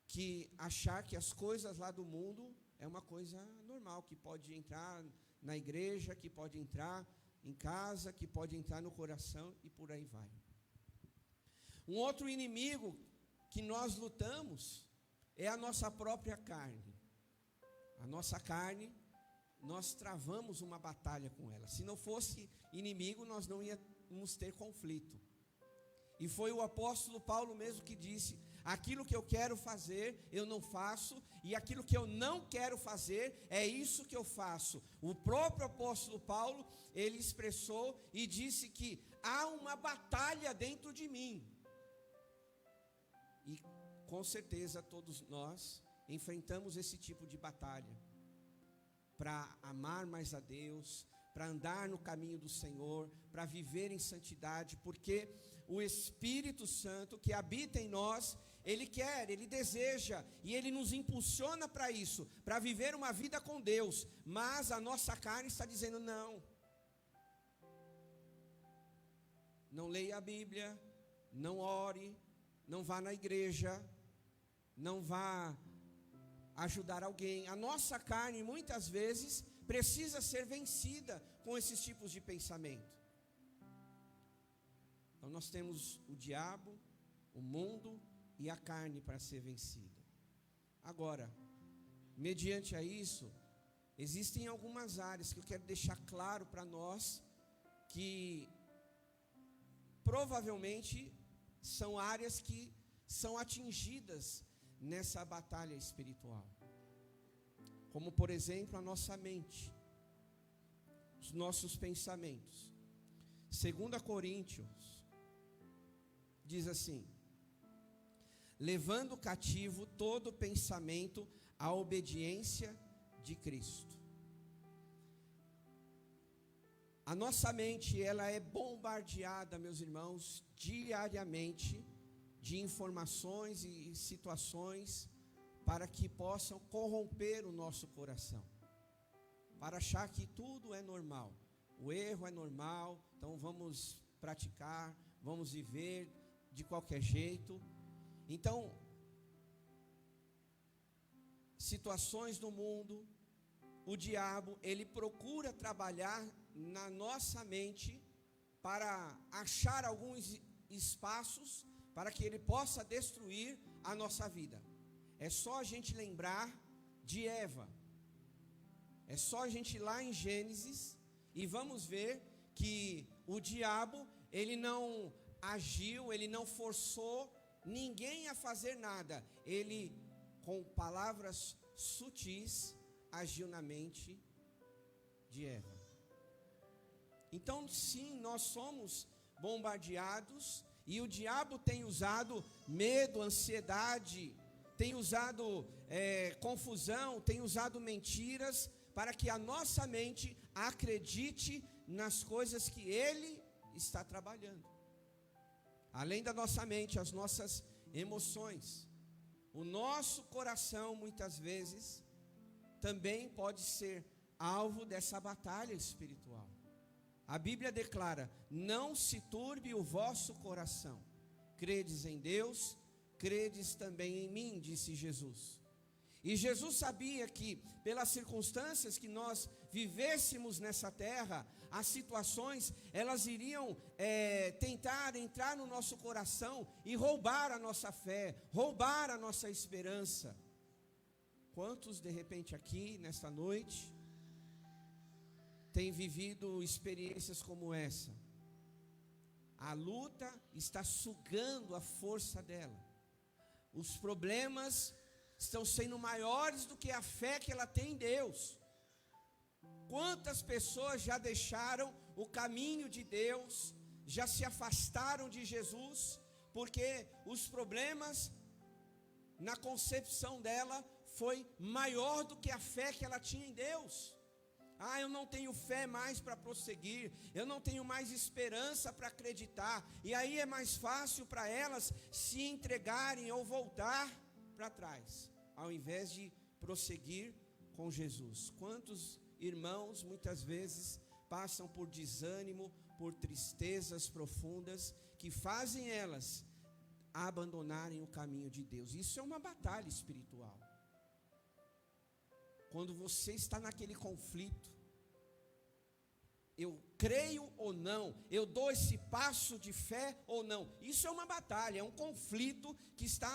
que achar que as coisas lá do mundo é uma coisa normal, que pode entrar na igreja, que pode entrar em casa, que pode entrar no coração e por aí vai. Um outro inimigo que nós lutamos é a nossa própria carne. A nossa carne, nós travamos uma batalha com ela. Se não fosse inimigo, nós não íamos ter conflito. E foi o apóstolo Paulo mesmo que disse: aquilo que eu quero fazer, eu não faço, e aquilo que eu não quero fazer, é isso que eu faço. O próprio apóstolo Paulo, ele expressou e disse que há uma batalha dentro de mim. E com certeza todos nós enfrentamos esse tipo de batalha, para amar mais a Deus, para andar no caminho do Senhor, para viver em santidade, porque o Espírito Santo que habita em nós, Ele quer, Ele deseja, e Ele nos impulsiona para isso, para viver uma vida com Deus, mas a nossa carne está dizendo não. Não leia a Bíblia, não ore, não vá na igreja, não vá ajudar alguém. A nossa carne muitas vezes precisa ser vencida com esses tipos de pensamento. Então nós temos o diabo, o mundo e a carne para ser vencida. Agora, mediante a isso, existem algumas áreas que eu quero deixar claro para nós, que provavelmente são áreas que são atingidas nessa batalha espiritual. Como por exemplo a nossa mente, os nossos pensamentos. 2 Coríntios diz assim: levando cativo todo pensamento à obediência de Cristo. A nossa mente, ela é bombardeada, meus irmãos, diariamente, de informações e situações para que possam corromper o nosso coração, para achar que tudo é normal, o erro é normal, então vamos praticar, vamos viver de qualquer jeito. Então, situações do mundo, o diabo, ele procura trabalhar na nossa mente para achar alguns espaços para que ele possa destruir a nossa vida. É só a gente lembrar de Eva. É só a gente ir lá em Gênesis e vamos ver que o diabo, ele não agiu, ele não forçou ninguém a fazer nada. Ele, com palavras sutis, agiu na mente de Eva. Então, sim, nós somos bombardeados, e o diabo tem usado medo, ansiedade, tem usado confusão, tem usado mentiras, para que a nossa mente acredite nas coisas que ele está trabalhando. Além da nossa mente, as nossas emoções, o nosso coração muitas vezes também pode ser alvo dessa batalha espiritual. A Bíblia declara: não se turbe o vosso coração. Credes em Deus, credes também em mim, disse Jesus. E Jesus sabia que, pelas circunstâncias que nós vivêssemos nessa terra, as situações, elas iriam tentar entrar no nosso coração e roubar a nossa fé, roubar a nossa esperança. Quantos, de repente, aqui, nesta noite, têm vivido experiências como essa? A luta está sugando a força dela. Os problemas estão sendo maiores do que a fé que ela tem em Deus. Quantas pessoas já deixaram o caminho de Deus, já se afastaram de Jesus, porque os problemas, na concepção dela, foi maior do que a fé que ela tinha em Deus. Ah, eu não tenho fé mais para prosseguir, eu não tenho mais esperança para acreditar, e aí é mais fácil para elas se entregarem ou voltar para trás, ao invés de prosseguir com Jesus. Quantos irmãos muitas vezes passam por desânimo, por tristezas profundas, que fazem elas abandonarem o caminho de Deus. Isso é uma batalha espiritual. Quando você está naquele conflito, eu creio ou não, eu dou esse passo de fé ou não, isso é uma batalha, é um conflito que está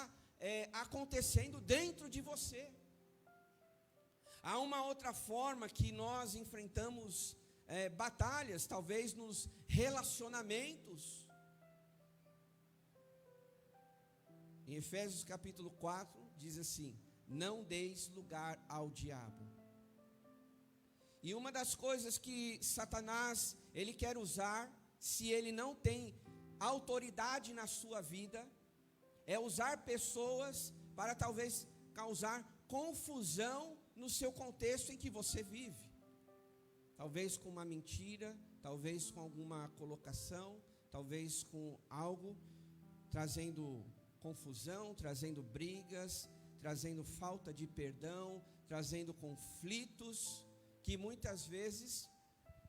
acontecendo dentro de você. Há uma outra forma que nós enfrentamos batalhas, talvez nos relacionamentos. Em Efésios capítulo 4, diz assim: não deis lugar ao diabo. E uma das coisas que Satanás, ele quer usar, se ele não tem autoridade na sua vida, é usar pessoas para talvez causar confusão no seu contexto em que você vive. Talvez com uma mentira, talvez com alguma colocação, talvez com algo trazendo confusão, trazendo brigas, trazendo falta de perdão, trazendo conflitos, que muitas vezes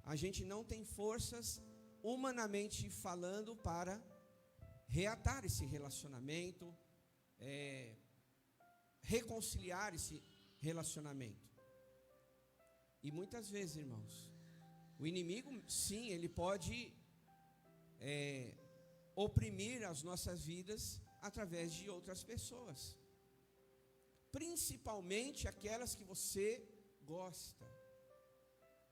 a gente não tem forças, humanamente falando, para reatar esse relacionamento, reconciliar esse relacionamento. E muitas vezes, irmãos, o inimigo, sim, ele pode oprimir as nossas vidas através de outras pessoas, principalmente aquelas que você gosta.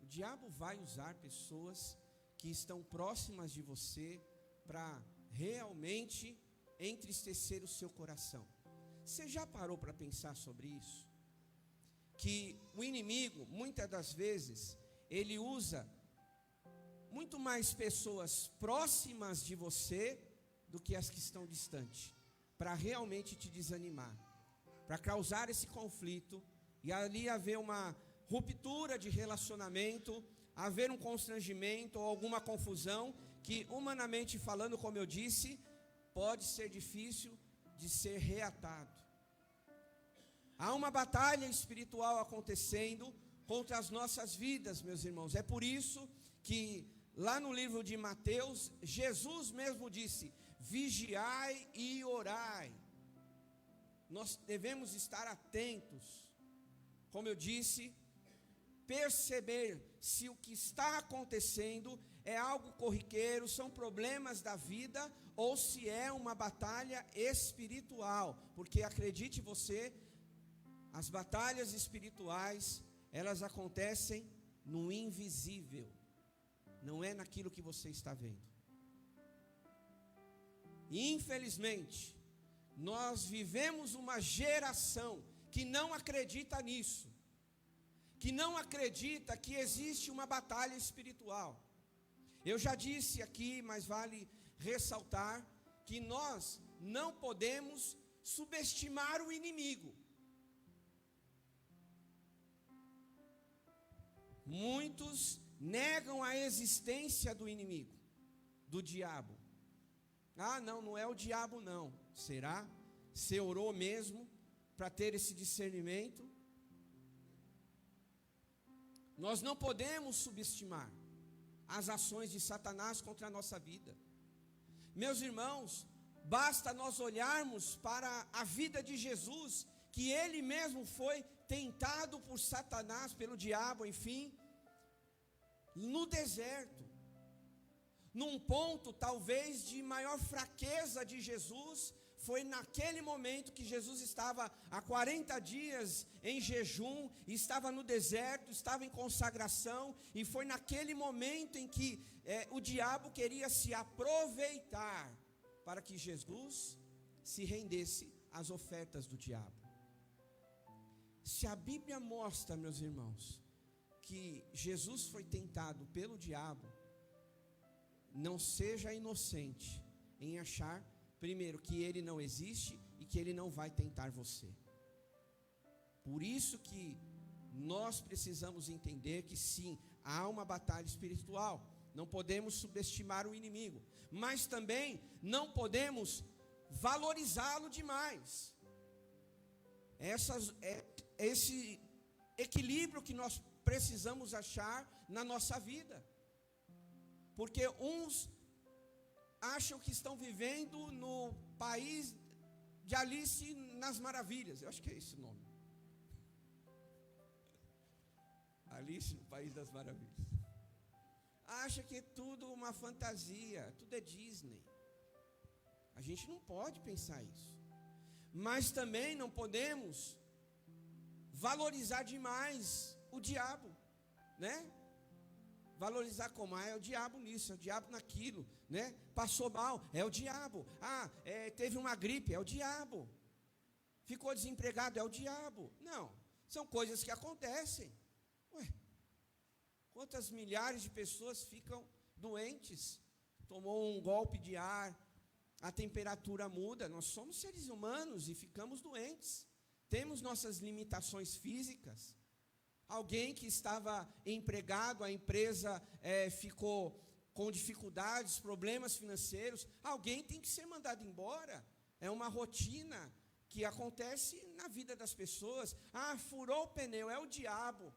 O diabo vai usar pessoas que estão próximas de você para realmente entristecer o seu coração. Você já parou para pensar sobre isso? Que o inimigo, muitas das vezes, ele usa muito mais pessoas próximas de você do que as que estão distantes, para realmente te desanimar, para causar esse conflito, e ali haver uma ruptura de relacionamento, haver um constrangimento ou alguma confusão, que humanamente falando, como eu disse, pode ser difícil de ser reatado. Há uma batalha espiritual acontecendo contra as nossas vidas, meus irmãos. É por isso que lá no livro de Mateus, Jesus mesmo disse: vigiai e orai. Nós devemos estar atentos, como eu disse, perceber se o que está acontecendo é algo corriqueiro, são problemas da vida, ou se é uma batalha espiritual. Porque acredite você, as batalhas espirituais, elas acontecem no invisível, não é naquilo que você está vendo. E infelizmente, nós vivemos uma geração que não acredita nisso, que não acredita que existe uma batalha espiritual. Eu já disse aqui, mas vale ressaltar, que nós não podemos subestimar o inimigo. Muitos negam a existência do inimigo, do diabo. Ah, não é o diabo não. Será? Você orou mesmo para ter esse discernimento? Nós não podemos subestimar as ações de Satanás contra a nossa vida. Meus irmãos, basta nós olharmos para a vida de Jesus, que ele mesmo foi tentado por Satanás, pelo diabo, enfim, no deserto, num ponto talvez de maior fraqueza de Jesus. Foi naquele momento que Jesus estava há 40 dias em jejum, estava no deserto, estava em consagração, e foi naquele momento em que o diabo queria se aproveitar para que Jesus se rendesse às ofertas do diabo. Se a Bíblia mostra, meus irmãos, que Jesus foi tentado pelo diabo, não seja inocente em achar, primeiro, que ele não existe e que ele não vai tentar você. Por isso que nós precisamos entender que sim, há uma batalha espiritual. Não podemos subestimar o inimigo, mas também não podemos valorizá-lo demais. Esse equilíbrio que nós precisamos achar na nossa vida. Porque uns acham que estão vivendo no país de Alice nas Maravilhas. Eu acho que é esse o nome. Alice no País das Maravilhas. Acha que é tudo uma fantasia, tudo é Disney. A gente não pode pensar isso. Mas também não podemos valorizar demais o diabo, né? Valorizar como? É o diabo nisso, é o diabo naquilo, né? Passou mal, é o diabo. Teve uma gripe, é o diabo. Ficou desempregado, é o diabo. Não, são coisas que acontecem. Ué, quantas milhares de pessoas ficam doentes? Tomou um golpe de ar, a temperatura muda. Nós somos seres humanos e ficamos doentes. Temos nossas limitações físicas. Alguém que estava empregado, a empresa ficou com dificuldades, problemas financeiros, alguém tem que ser mandado embora. É uma rotina que acontece na vida das pessoas. Furou o pneu, é o diabo.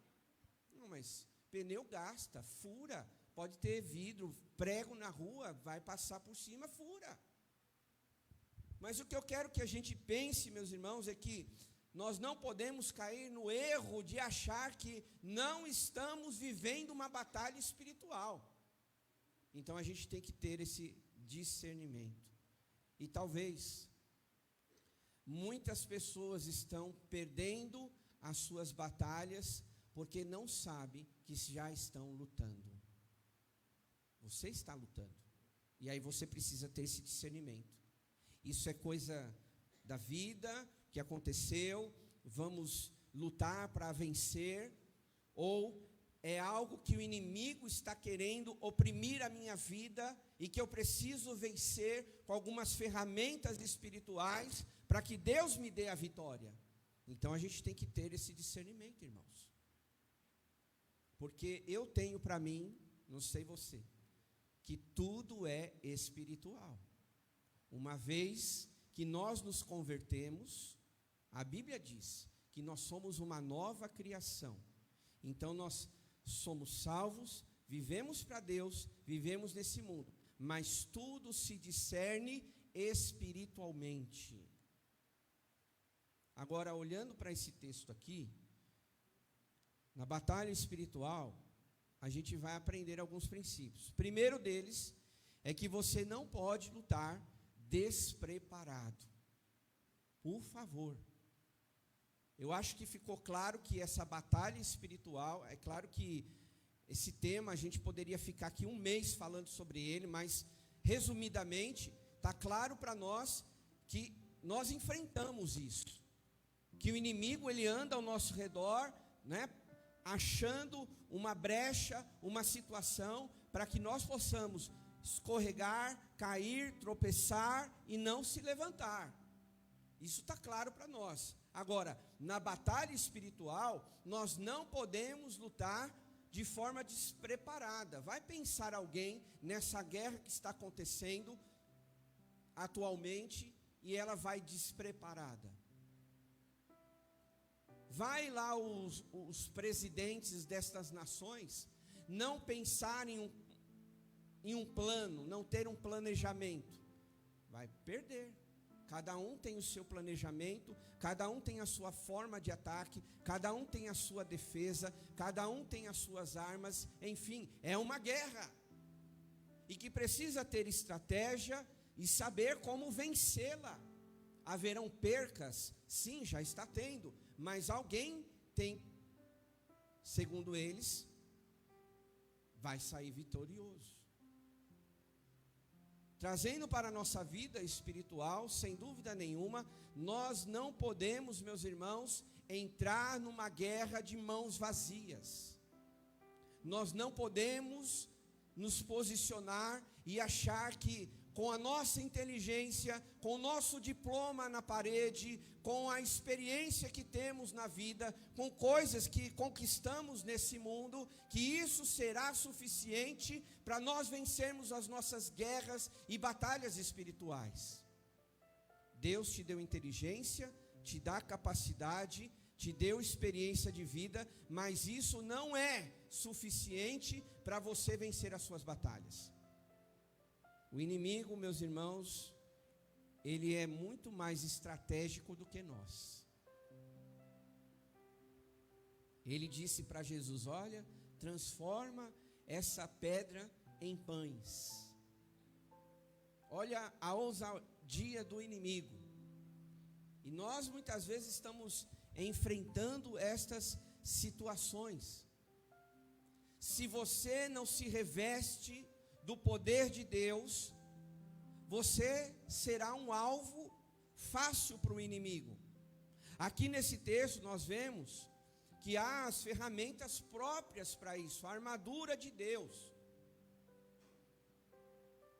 Não, mas pneu gasta, fura, pode ter vidro, prego na rua, vai passar por cima, fura. Mas o que eu quero que a gente pense, meus irmãos, é que nós não podemos cair no erro de achar que não estamos vivendo uma batalha espiritual. Então a gente tem que ter esse discernimento. E talvez muitas pessoas estão perdendo as suas batalhas porque não sabem que já estão lutando. Você está lutando. E aí você precisa ter esse discernimento. Isso é coisa da vida que aconteceu, vamos lutar para vencer, ou é algo que o inimigo está querendo oprimir a minha vida e que eu preciso vencer com algumas ferramentas espirituais para que Deus me dê a vitória. Então a gente tem que ter esse discernimento, irmãos. Porque eu tenho para mim, não sei você, que tudo é espiritual. Uma vez que nós nos convertemos, a Bíblia diz que nós somos uma nova criação. Então nós somos salvos, vivemos para Deus, vivemos nesse mundo, mas tudo se discerne espiritualmente. Agora, olhando para esse texto aqui, na batalha espiritual, a gente vai aprender alguns princípios. O primeiro deles é que você não pode lutar despreparado. Por favor. Eu acho que ficou claro que essa batalha espiritual, é claro que esse tema a gente poderia ficar aqui um mês falando sobre ele, mas resumidamente, está claro para nós que nós enfrentamos isso. Que o inimigo ele anda ao nosso redor, né, achando uma brecha, uma situação para que nós possamos escorregar, cair, tropeçar e não se levantar. Isso está claro para nós. Agora, na batalha espiritual, nós não podemos lutar de forma despreparada. Vai pensar alguém nessa guerra que está acontecendo atualmente e ela vai despreparada. Vai lá os presidentes destas nações não pensar em um plano, não ter um planejamento. Vai perder. Cada um tem o seu planejamento, cada um tem a sua forma de ataque, cada um tem a sua defesa, cada um tem as suas armas, enfim, é uma guerra. E que precisa ter estratégia e saber como vencê-la. Haverão percas? Sim, já está tendo, mas alguém tem, segundo eles, vai sair vitorioso. Trazendo para a nossa vida espiritual, sem dúvida nenhuma, nós não podemos, meus irmãos, entrar numa guerra de mãos vazias. Nós não podemos nos posicionar e achar que com a nossa inteligência, com o nosso diploma na parede, com a experiência que temos na vida, com coisas que conquistamos nesse mundo, que isso será suficiente para nós vencermos as nossas guerras e batalhas espirituais. Deus te deu inteligência, te dá capacidade, te deu experiência de vida, mas isso não é suficiente para você vencer as suas batalhas. O inimigo, meus irmãos, ele é muito mais estratégico do que nós. Ele disse para Jesus: olha, transforma essa pedra em pães. Olha a ousadia do inimigo. E nós muitas vezes estamos enfrentando estas situações. Se você não se reveste do poder de Deus, você será um alvo fácil para o inimigo. Aqui nesse texto nós vemos que há as ferramentas próprias para isso, a armadura de Deus.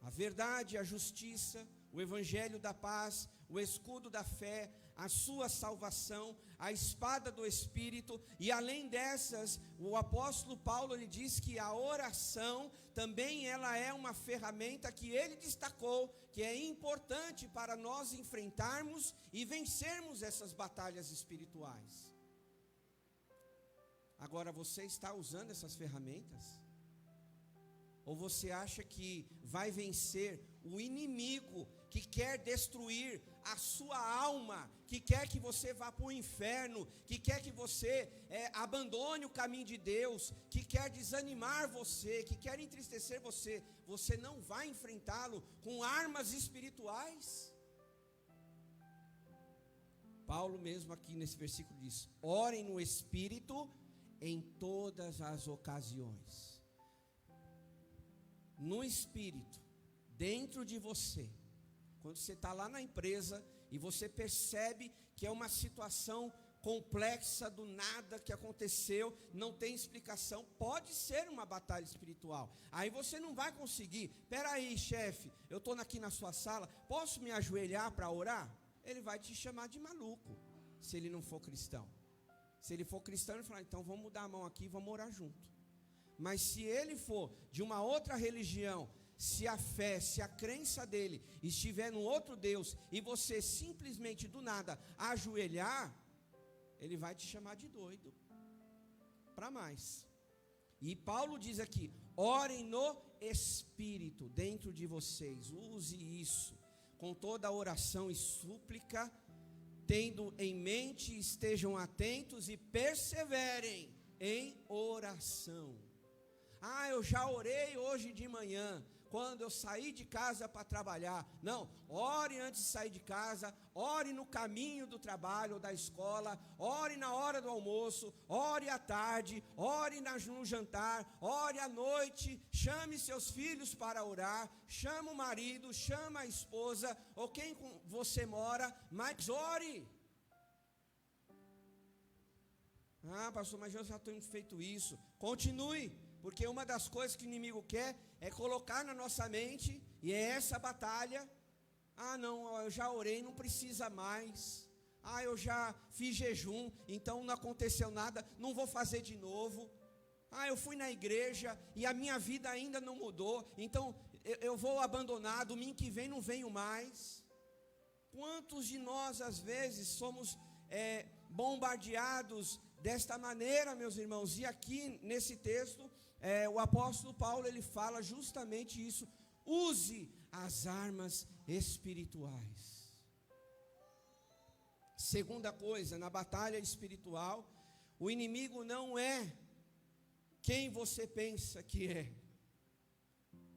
A verdade, a justiça, o evangelho da paz, o escudo da fé, a sua salvação, a espada do Espírito, e além dessas, o apóstolo Paulo ele diz que a oração também ela é uma ferramenta que ele destacou, que é importante para nós enfrentarmos e vencermos essas batalhas espirituais. Agora, você está usando essas ferramentas? Ou você acha que vai vencer o inimigo que quer destruir a sua alma, que quer que você vá para o inferno, que quer que você abandone o caminho de Deus, que quer desanimar você, que quer entristecer você? Você não vai enfrentá-lo com armas espirituais? Paulo mesmo aqui nesse versículo diz: orem no Espírito em todas as ocasiões. No Espírito, dentro de você, quando você está lá na empresa e você percebe que é uma situação complexa do nada que aconteceu, não tem explicação, pode ser uma batalha espiritual. Aí você não vai conseguir. Espera aí, chefe, eu estou aqui na sua sala, posso me ajoelhar para orar? Ele vai te chamar de maluco, se ele não for cristão. Se ele for cristão, ele vai falar: então vamos mudar a mão aqui e vamos orar junto. Mas se ele for de uma outra religião, se a fé, se a crença dele estiver num outro Deus, e você simplesmente do nada ajoelhar, ele vai te chamar de doido, para mais. E Paulo diz aqui: orem no Espírito dentro de vocês, use isso, com toda a oração e súplica, tendo em mente, estejam atentos e perseverem em oração. Eu já orei hoje de manhã, quando eu saí de casa para trabalhar. Não, ore antes de sair de casa, ore no caminho do trabalho ou da escola, ore na hora do almoço, ore à tarde, ore no jantar, ore à noite, chame seus filhos para orar, chama o marido, chama a esposa, ou quem você mora, mas ore. Pastor, mas eu já tenho feito isso. Continue. Porque uma das coisas que o inimigo quer é colocar na nossa mente, e é essa batalha: não, eu já orei, não precisa mais. Eu já fiz jejum, então não aconteceu nada, não vou fazer de novo. Eu fui na igreja e a minha vida ainda não mudou, então eu vou abandonar, domingo que vem não venho mais. Quantos de nós às vezes somos bombardeados desta maneira, meus irmãos. E aqui nesse texto, o apóstolo Paulo, ele fala justamente isso: use as armas espirituais. Segunda coisa, na batalha espiritual, o inimigo não é quem você pensa que é.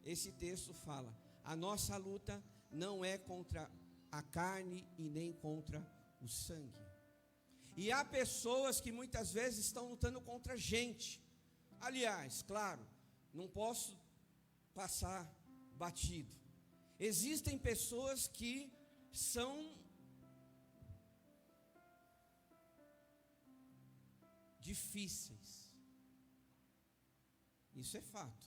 Esse texto fala: a nossa luta não é contra a carne e nem contra o sangue. E há pessoas que muitas vezes estão lutando contra a gente. Aliás, claro, não posso passar batido. Existem pessoas que são difíceis. Isso é fato.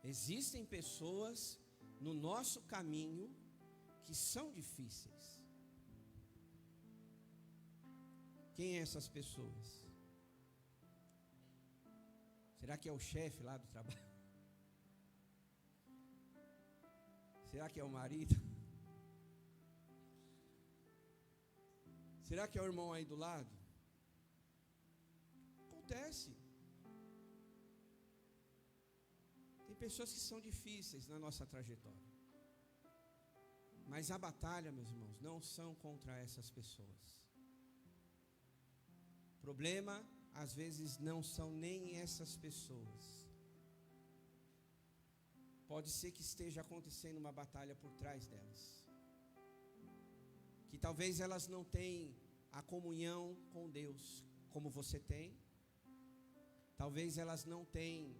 Existem pessoas no nosso caminho que são difíceis. Quem é essas pessoas? Será que é o chefe lá do trabalho? Será que é o marido? Será que é o irmão aí do lado? Acontece. Tem pessoas que são difíceis na nossa trajetória. Mas a batalha, meus irmãos, não são contra essas pessoas. O problema, às vezes, não são nem essas pessoas. Pode ser que esteja acontecendo uma batalha por trás delas. Que talvez elas não tenham a comunhão com Deus como você tem. Talvez elas não tenham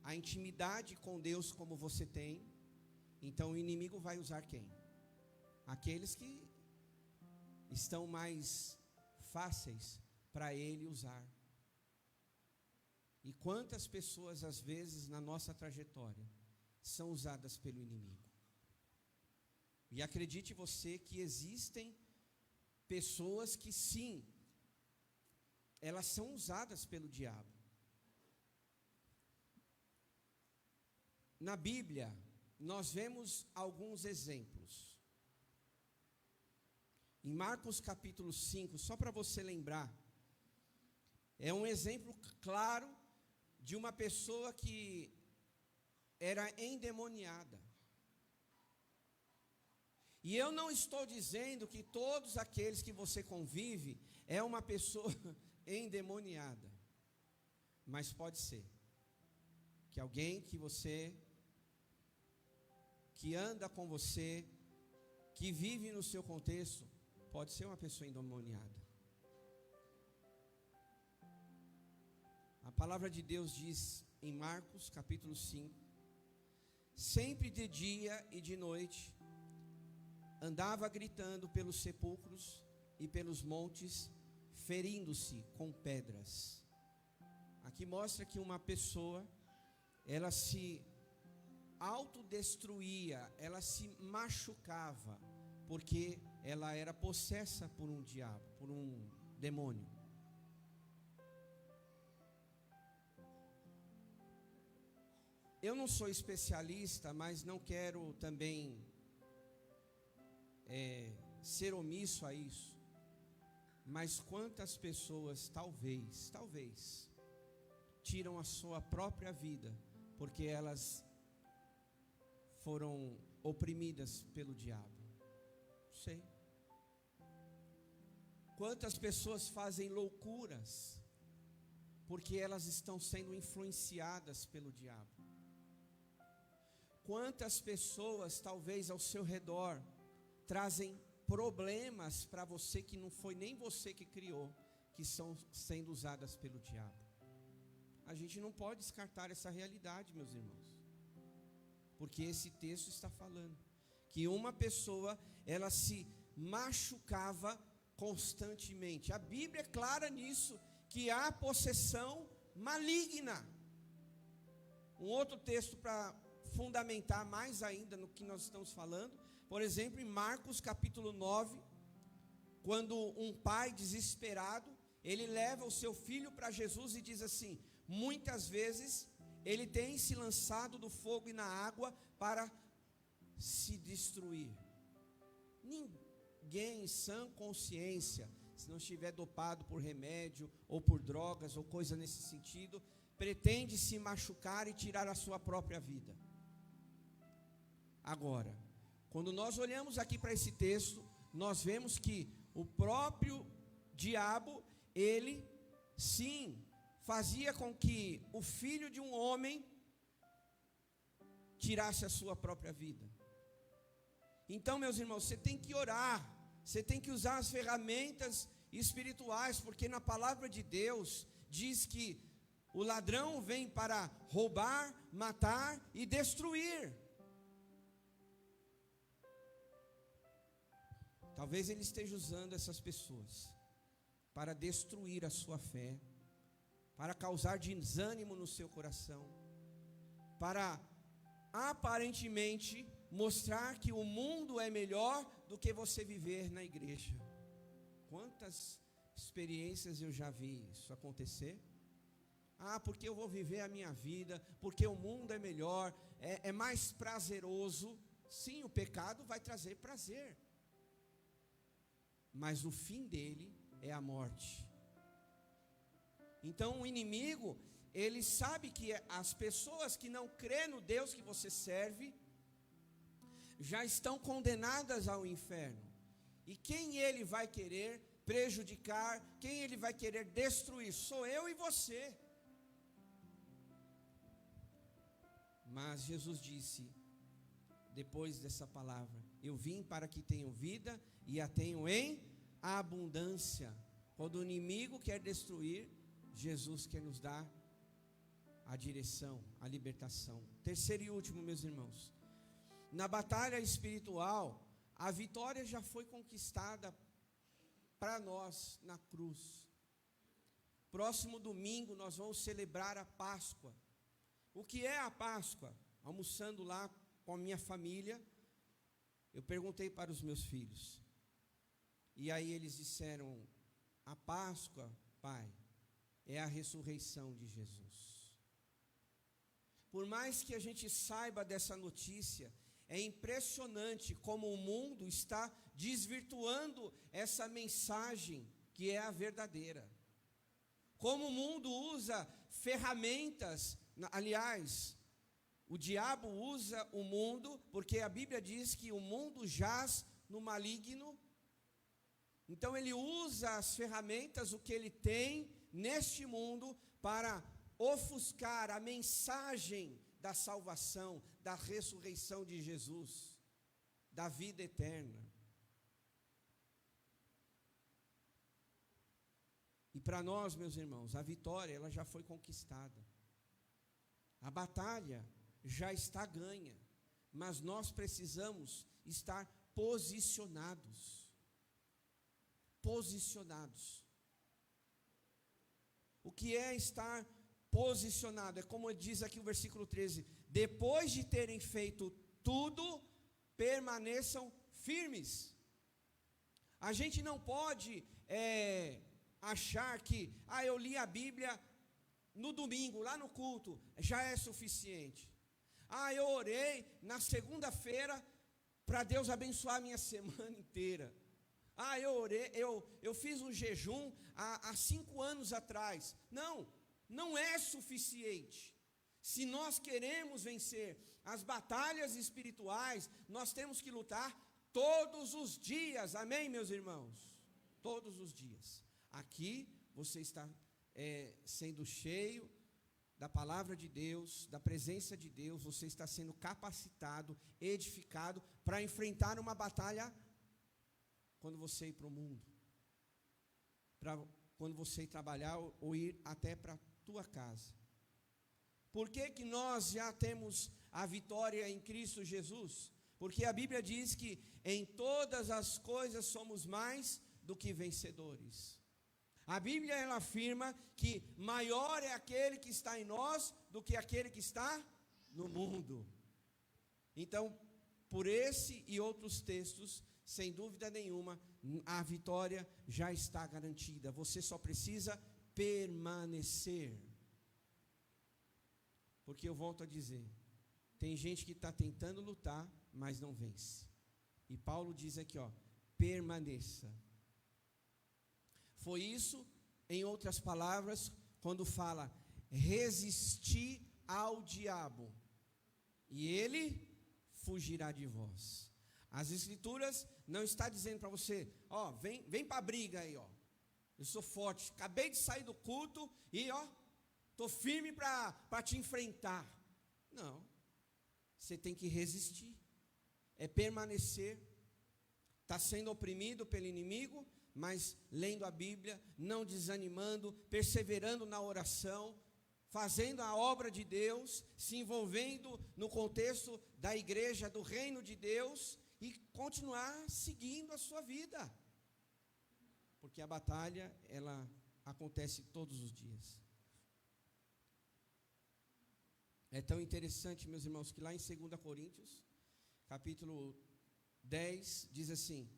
a intimidade com Deus como você tem. Então o inimigo vai usar quem? Aqueles que estão mais fáceis para ele usar. E quantas pessoas às vezes na nossa trajetória são usadas pelo inimigo? E acredite você que existem pessoas que sim, elas são usadas pelo diabo. Na Bíblia, nós vemos alguns exemplos. Em Marcos capítulo 5, só para você lembrar, é um exemplo claro de uma pessoa que era endemoniada. E eu não estou dizendo que todos aqueles que você convive é uma pessoa endemoniada. Mas pode ser que alguém que anda com você, que vive no seu contexto, pode ser uma pessoa endemoniada. A palavra de Deus diz em Marcos capítulo 5: sempre de dia e de noite, andava gritando pelos sepulcros e pelos montes, ferindo-se com pedras. Aqui mostra que uma pessoa, ela se autodestruía, ela se machucava, porque ela era possessa por um diabo, por um demônio. Eu não sou especialista, mas não quero também ser omisso a isso. Mas quantas pessoas talvez tiram a sua própria vida porque elas foram oprimidas pelo diabo? Sei. Quantas pessoas fazem loucuras porque elas estão sendo influenciadas pelo diabo? Quantas pessoas, talvez ao seu redor, trazem problemas para você que não foi nem você que criou, que são sendo usadas pelo diabo? A gente não pode descartar essa realidade, meus irmãos, porque esse texto está falando que uma pessoa, ela se machucava constantemente. A Bíblia é clara nisso, que há possessão maligna. Um outro texto para fundamentar mais ainda no que nós estamos falando, por exemplo, em Marcos capítulo 9, quando um pai desesperado, ele leva o seu filho para Jesus e diz assim: muitas vezes ele tem se lançado do fogo e na água para se destruir. Ninguém em sã consciência se não estiver dopado por remédio ou por drogas ou coisa nesse sentido, pretende se machucar e tirar a sua própria vida. Agora, quando nós olhamos aqui para esse texto, nós vemos que o próprio diabo, ele sim fazia com que o filho de um homem tirasse a sua própria vida. Então, meus irmãos, você tem que orar, você tem que usar as ferramentas espirituais, porque na palavra de Deus diz que o ladrão vem para roubar, matar e destruir. Talvez ele esteja usando essas pessoas para destruir a sua fé, para causar desânimo no seu coração, para aparentemente mostrar que o mundo é melhor do que você viver na igreja. Quantas experiências eu já vi isso acontecer? Porque eu vou viver a minha vida, porque o mundo é melhor, é mais prazeroso. Sim, o pecado vai trazer prazer, mas o fim dele é a morte. Então o inimigo, ele sabe que as pessoas que não crêem no Deus que você serve, já estão condenadas ao inferno. E quem ele vai querer prejudicar, quem ele vai querer destruir, sou eu e você. Mas Jesus disse, depois dessa palavra, eu vim para que tenham vida e a tenham em abundância. Quando o inimigo quer destruir, Jesus quer nos dar a direção, a libertação. Terceiro e último, meus irmãos, na batalha espiritual, a vitória já foi conquistada para nós na cruz. Próximo domingo nós vamos celebrar a Páscoa. O que é a Páscoa? Almoçando lá com a minha família, eu perguntei para os meus filhos. E aí eles disseram, a Páscoa, pai, é a ressurreição de Jesus. Por mais que a gente saiba dessa notícia, é impressionante como o mundo está desvirtuando essa mensagem que é a verdadeira. Como o mundo usa ferramentas, aliás, o diabo usa o mundo, porque a Bíblia diz que o mundo jaz no maligno. Então ele usa as ferramentas, o que ele tem neste mundo, para ofuscar a mensagem da salvação, da ressurreição de Jesus, da vida eterna. E para nós, meus irmãos, a vitória ela já foi conquistada. A batalha já está ganha, mas nós precisamos estar posicionados. Posicionados. O que é estar posicionado? É como diz aqui o versículo 13: depois de terem feito tudo, permaneçam firmes. A gente não pode achar que, eu li a Bíblia no domingo, lá no culto, já é suficiente. Eu orei na segunda-feira para Deus abençoar a minha semana inteira. Eu orei, eu fiz um jejum há 5 anos atrás. Não é suficiente. Se nós queremos vencer as batalhas espirituais, nós temos que lutar todos os dias. Amém, meus irmãos? Todos os dias. Aqui você está sendo cheio da palavra de Deus, da presença de Deus. Você está sendo capacitado, edificado para enfrentar uma batalha quando você ir para o mundo, quando você ir trabalhar ou ir até para a tua casa. Por que nós já temos a vitória em Cristo Jesus? Porque a Bíblia diz que em todas as coisas somos mais do que vencedores. A Bíblia ela afirma que maior é aquele que está em nós do que aquele que está no mundo. Então, por esse e outros textos, sem dúvida nenhuma, a vitória já está garantida. Você só precisa permanecer. Porque eu volto a dizer, tem gente que está tentando lutar, mas não vence. E Paulo diz aqui, permaneça. Foi isso, em outras palavras, quando fala: resisti ao diabo, e ele fugirá de vós. As Escrituras não está dizendo para você: ó, vem para a briga aí, ó. Eu sou forte, acabei de sair do culto e ó, estou firme para te enfrentar. Não, você tem que resistir, é permanecer. Está sendo oprimido pelo inimigo, mas lendo a Bíblia, não desanimando, perseverando na oração, fazendo a obra de Deus, se envolvendo no contexto da igreja, do reino de Deus, e continuar seguindo a sua vida. Porque a batalha, ela acontece todos os dias. É tão interessante, meus irmãos, que lá em 2 Coríntios, capítulo 10, diz assim: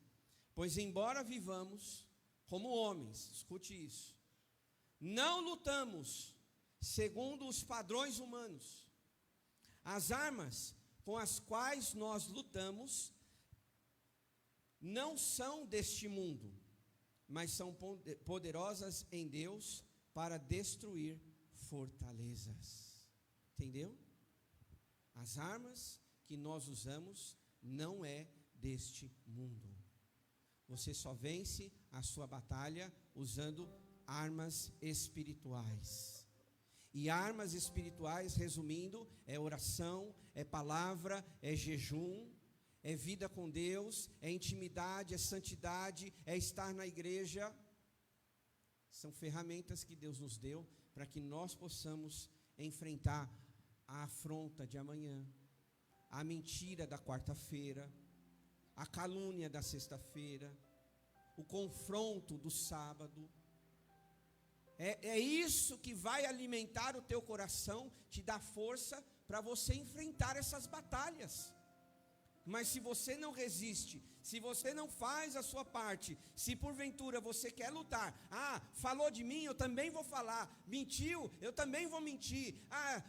pois embora vivamos como homens, escute isso, não lutamos segundo os padrões humanos. As armas com as quais nós lutamos não são deste mundo, mas são poderosas em Deus para destruir fortalezas. Entendeu? As armas que nós usamos não é deste mundo. Você só vence a sua batalha usando armas espirituais. E armas espirituais, resumindo, é oração, é palavra, é jejum, é vida com Deus, é intimidade, é santidade, é estar na igreja. São ferramentas que Deus nos deu para que nós possamos enfrentar a afronta de amanhã, a mentira da quarta-feira, a calúnia da sexta-feira, o confronto do sábado. É isso que vai alimentar o teu coração, te dá força para você enfrentar essas batalhas. Mas se você não resiste, se você não faz a sua parte, se porventura você quer lutar, falou de mim, eu também vou falar, mentiu, eu também vou mentir,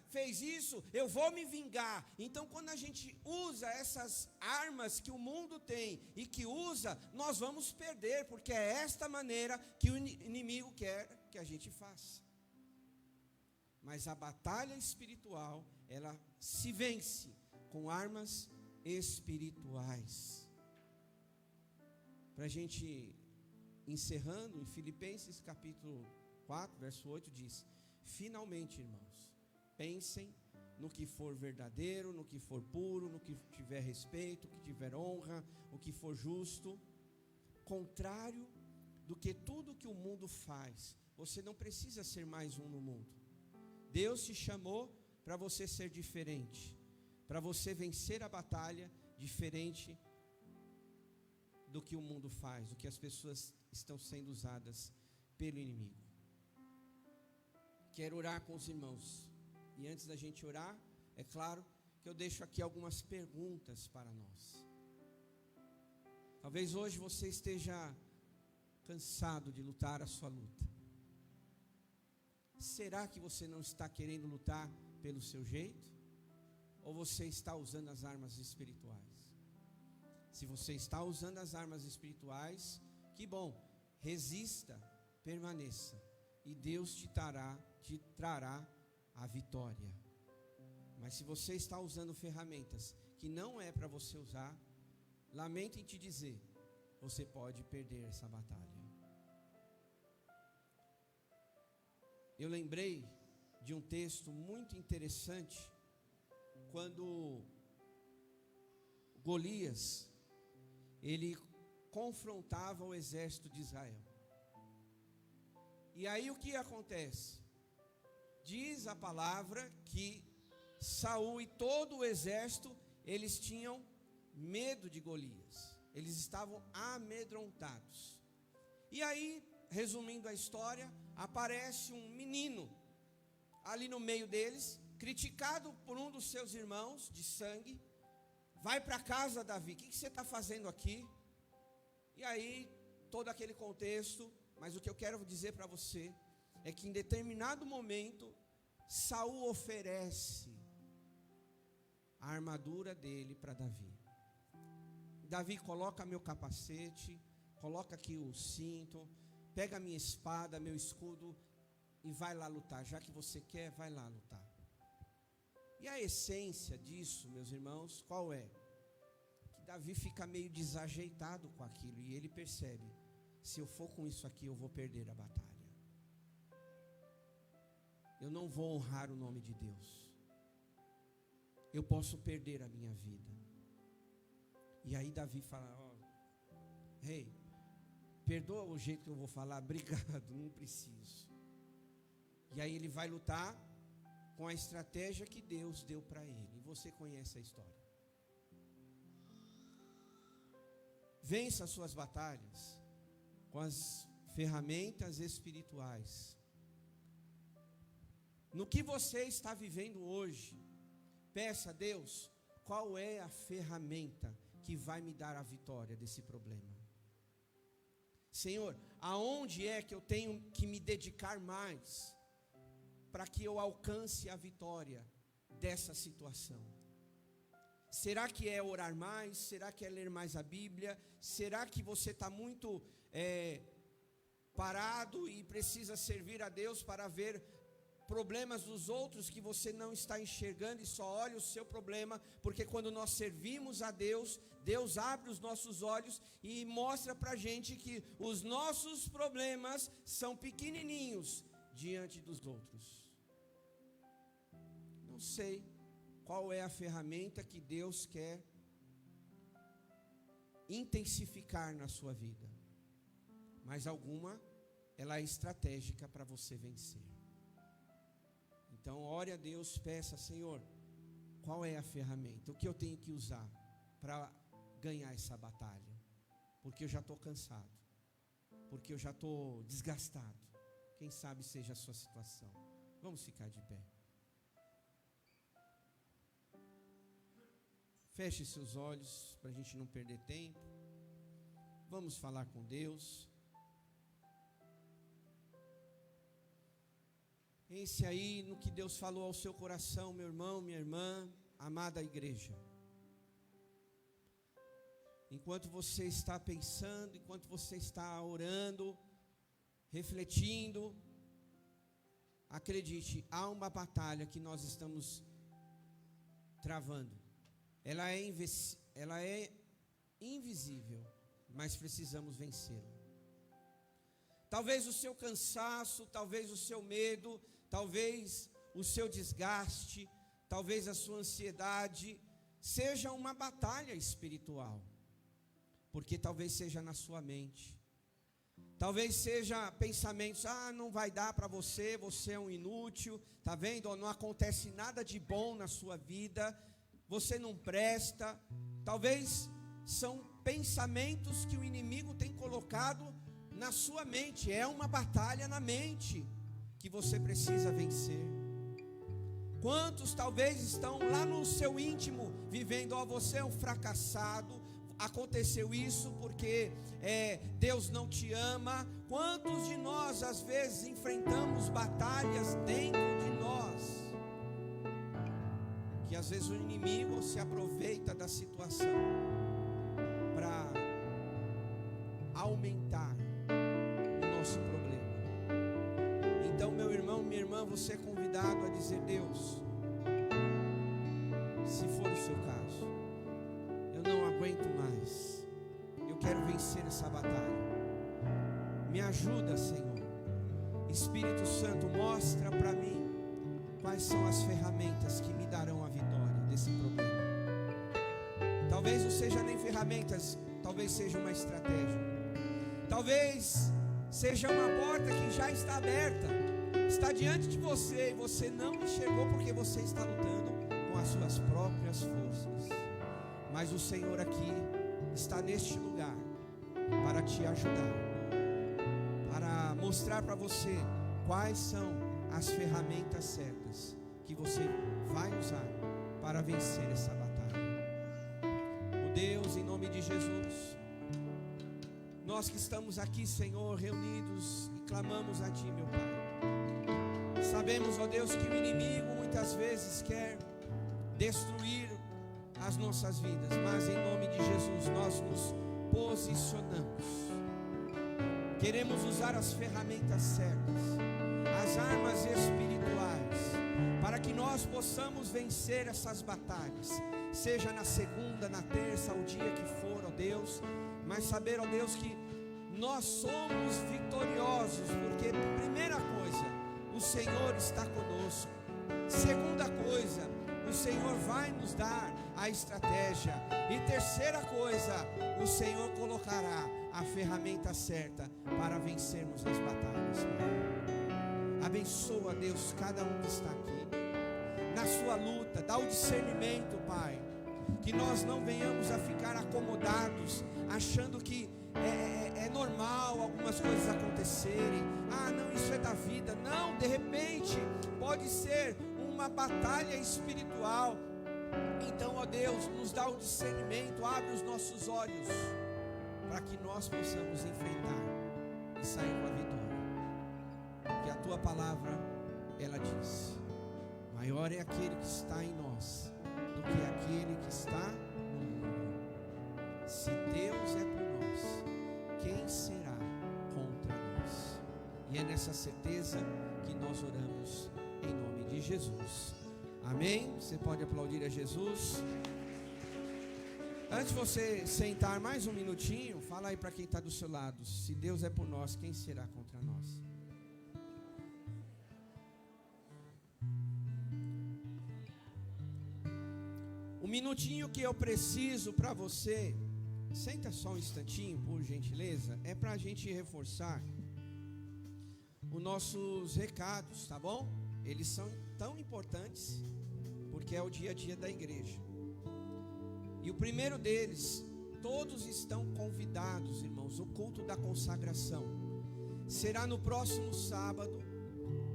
fez isso, eu vou me vingar. Então quando a gente usa essas armas que o mundo tem e que usa, nós vamos perder, porque é esta maneira que o inimigo quer que a gente faça. Mas a batalha espiritual, ela se vence com armas espirituais. Para a gente encerrando, em Filipenses capítulo 4, verso 8 diz: finalmente, irmãos, pensem no que for verdadeiro, no que for puro, no que tiver respeito, no que tiver honra, o que for justo, contrário do que tudo que o mundo faz. Você não precisa ser mais um no mundo. Deus te chamou para você ser diferente, para você vencer a batalha diferente do que o mundo faz, do que as pessoas estão sendo usadas pelo inimigo. Quero orar com os irmãos. E antes da gente orar, é claro que eu deixo aqui algumas perguntas para nós. Talvez hoje você esteja cansado de lutar a sua luta. Será que você não está querendo lutar pelo seu jeito? Ou você está usando as armas espirituais? Se você está usando as armas espirituais, que bom, resista, permaneça, e Deus te trará a vitória. Mas se você está usando ferramentas que não é para você usar, lamento em te dizer, você pode perder essa batalha. Eu lembrei de um texto muito interessante, quando Golias, ele confrontava o exército de Israel. E aí o que acontece? Diz a palavra que Saul e todo o exército, eles tinham medo de Golias. Eles estavam amedrontados. E aí, resumindo a história, aparece um menino ali no meio deles, criticado por um dos seus irmãos de sangue. Vai para casa, Davi, o que você está fazendo aqui? E aí, todo aquele contexto, mas o que eu quero dizer para você, é que em determinado momento, Saul oferece a armadura dele para Davi. Davi, coloca meu capacete, coloca aqui o cinto, pega a minha espada, meu escudo e vai lá lutar. Já que você quer, vai lá lutar. E a essência disso, meus irmãos, qual é? Que Davi fica meio desajeitado com aquilo e ele percebe: se eu for com isso aqui, eu vou perder a batalha. Eu não vou honrar o nome de Deus. Eu posso perder a minha vida. E aí Davi fala: ó, rei, perdoa o jeito que eu vou falar, obrigado, não preciso. E aí ele vai lutar com a estratégia que Deus deu para ele. E você conhece a história. Vença as suas batalhas com as ferramentas espirituais. No que você está vivendo hoje, peça a Deus qual é a ferramenta que vai me dar a vitória desse problema. Senhor, aonde é que eu tenho que me dedicar mais para que eu alcance a vitória dessa situação? Será que é orar mais? Será que é ler mais a Bíblia? Será que você está muito parado e precisa servir a Deus para ver problemas dos outros que você não está enxergando e só olha o seu problema? Porque quando nós servimos a Deus, Deus abre os nossos olhos e mostra para a gente que os nossos problemas são pequenininhos diante dos outros. Não sei qual é a ferramenta que Deus quer intensificar na sua vida, mas alguma ela é estratégica para você vencer. Então ore a Deus, peça: Senhor, qual é a ferramenta? O que eu tenho que usar para ganhar essa batalha? Porque eu já estou cansado, porque eu já estou desgastado. Quem sabe seja a sua situação. Vamos ficar de pé. Feche seus olhos para a gente não perder tempo. Vamos falar com Deus. Pense aí no que Deus falou ao seu coração, meu irmão, minha irmã, amada igreja. Enquanto você está pensando, enquanto você está orando, refletindo, acredite, há uma batalha que nós estamos travando. Ela é invisível, mas precisamos vencê-la. Talvez o seu cansaço, talvez o seu medo, talvez o seu desgaste, talvez a sua ansiedade seja uma batalha espiritual, porque talvez seja na sua mente, talvez seja pensamentos: não vai dar para você, você é um inútil, tá vendo? Não acontece nada de bom na sua vida, você não presta. Talvez são pensamentos que o inimigo tem colocado na sua mente. É uma batalha na mente que você precisa vencer. Quantos talvez estão lá no seu íntimo vivendo: você é um fracassado, aconteceu isso porque Deus não te ama. Quantos de nós às vezes enfrentamos batalhas dentro de nós, que às vezes o inimigo se aproveita da situação para aumentar o nosso problema. Então, meu irmão, minha irmã, você é convidado a dizer: Deus, se for o seu caso, eu não aguento mais, eu quero vencer essa batalha. Me ajuda, Senhor. Espírito Santo, mostra para mim quais são as ferramentas que me darão a vitória desse problema. Talvez não seja nem ferramentas, talvez seja uma estratégia. Talvez seja uma porta que já está aberta, está diante de você e você não enxergou porque você está lutando com as suas próprias forças. Mas o Senhor aqui está neste lugar para te ajudar, para mostrar para você quais são as ferramentas certas que você vai usar para vencer essa batalha. Oh Deus, em nome de Jesus, nós que estamos aqui, Senhor, reunidos e clamamos a Ti, meu Pai. Sabemos, ó Deus, que o inimigo muitas vezes quer destruir as nossas vidas, mas em nome de Jesus nós nos posicionamos Queremos usar as ferramentas certas, as armas espirituais, para que nós possamos vencer essas batalhas, seja na segunda, na terça, o dia que for, ó Deus, mas saber, ó Deus, que nós somos vitoriosos, porque primeira coisa, o Senhor está conosco. Segunda coisa, o Senhor vai nos dar a estratégia. E terceira coisa, o Senhor colocará a ferramenta certa para vencermos as batalhas. Abençoa, Deus, cada um que está aqui na sua luta. Dá o discernimento, Pai, que nós não venhamos a ficar acomodados, achando que é normal algumas coisas acontecerem. Ah, não, isso é da vida. Não, de repente pode ser uma batalha espiritual. Então, ó Deus, nos dá o discernimento, abre os nossos olhos, para que nós possamos enfrentar e sair com a vitória. Que a tua palavra, ela diz: maior é aquele que está em nós do que aquele que está no mundo. Se Deus é por nós, quem será contra nós? E é nessa certeza que nós oramos em nome de Jesus. Amém? Você pode aplaudir a Jesus. Antes de você sentar mais um minutinho, fala aí para quem está do seu lado: se Deus é por nós, quem será contra nós? Um minutinho que eu preciso para você, senta só um instantinho, por gentileza, é para a gente reforçar os nossos recados, tá bom? Eles são tão importantes, porque é o dia a dia da igreja. E o primeiro deles, todos estão convidados, irmãos. O culto da consagração será no próximo sábado,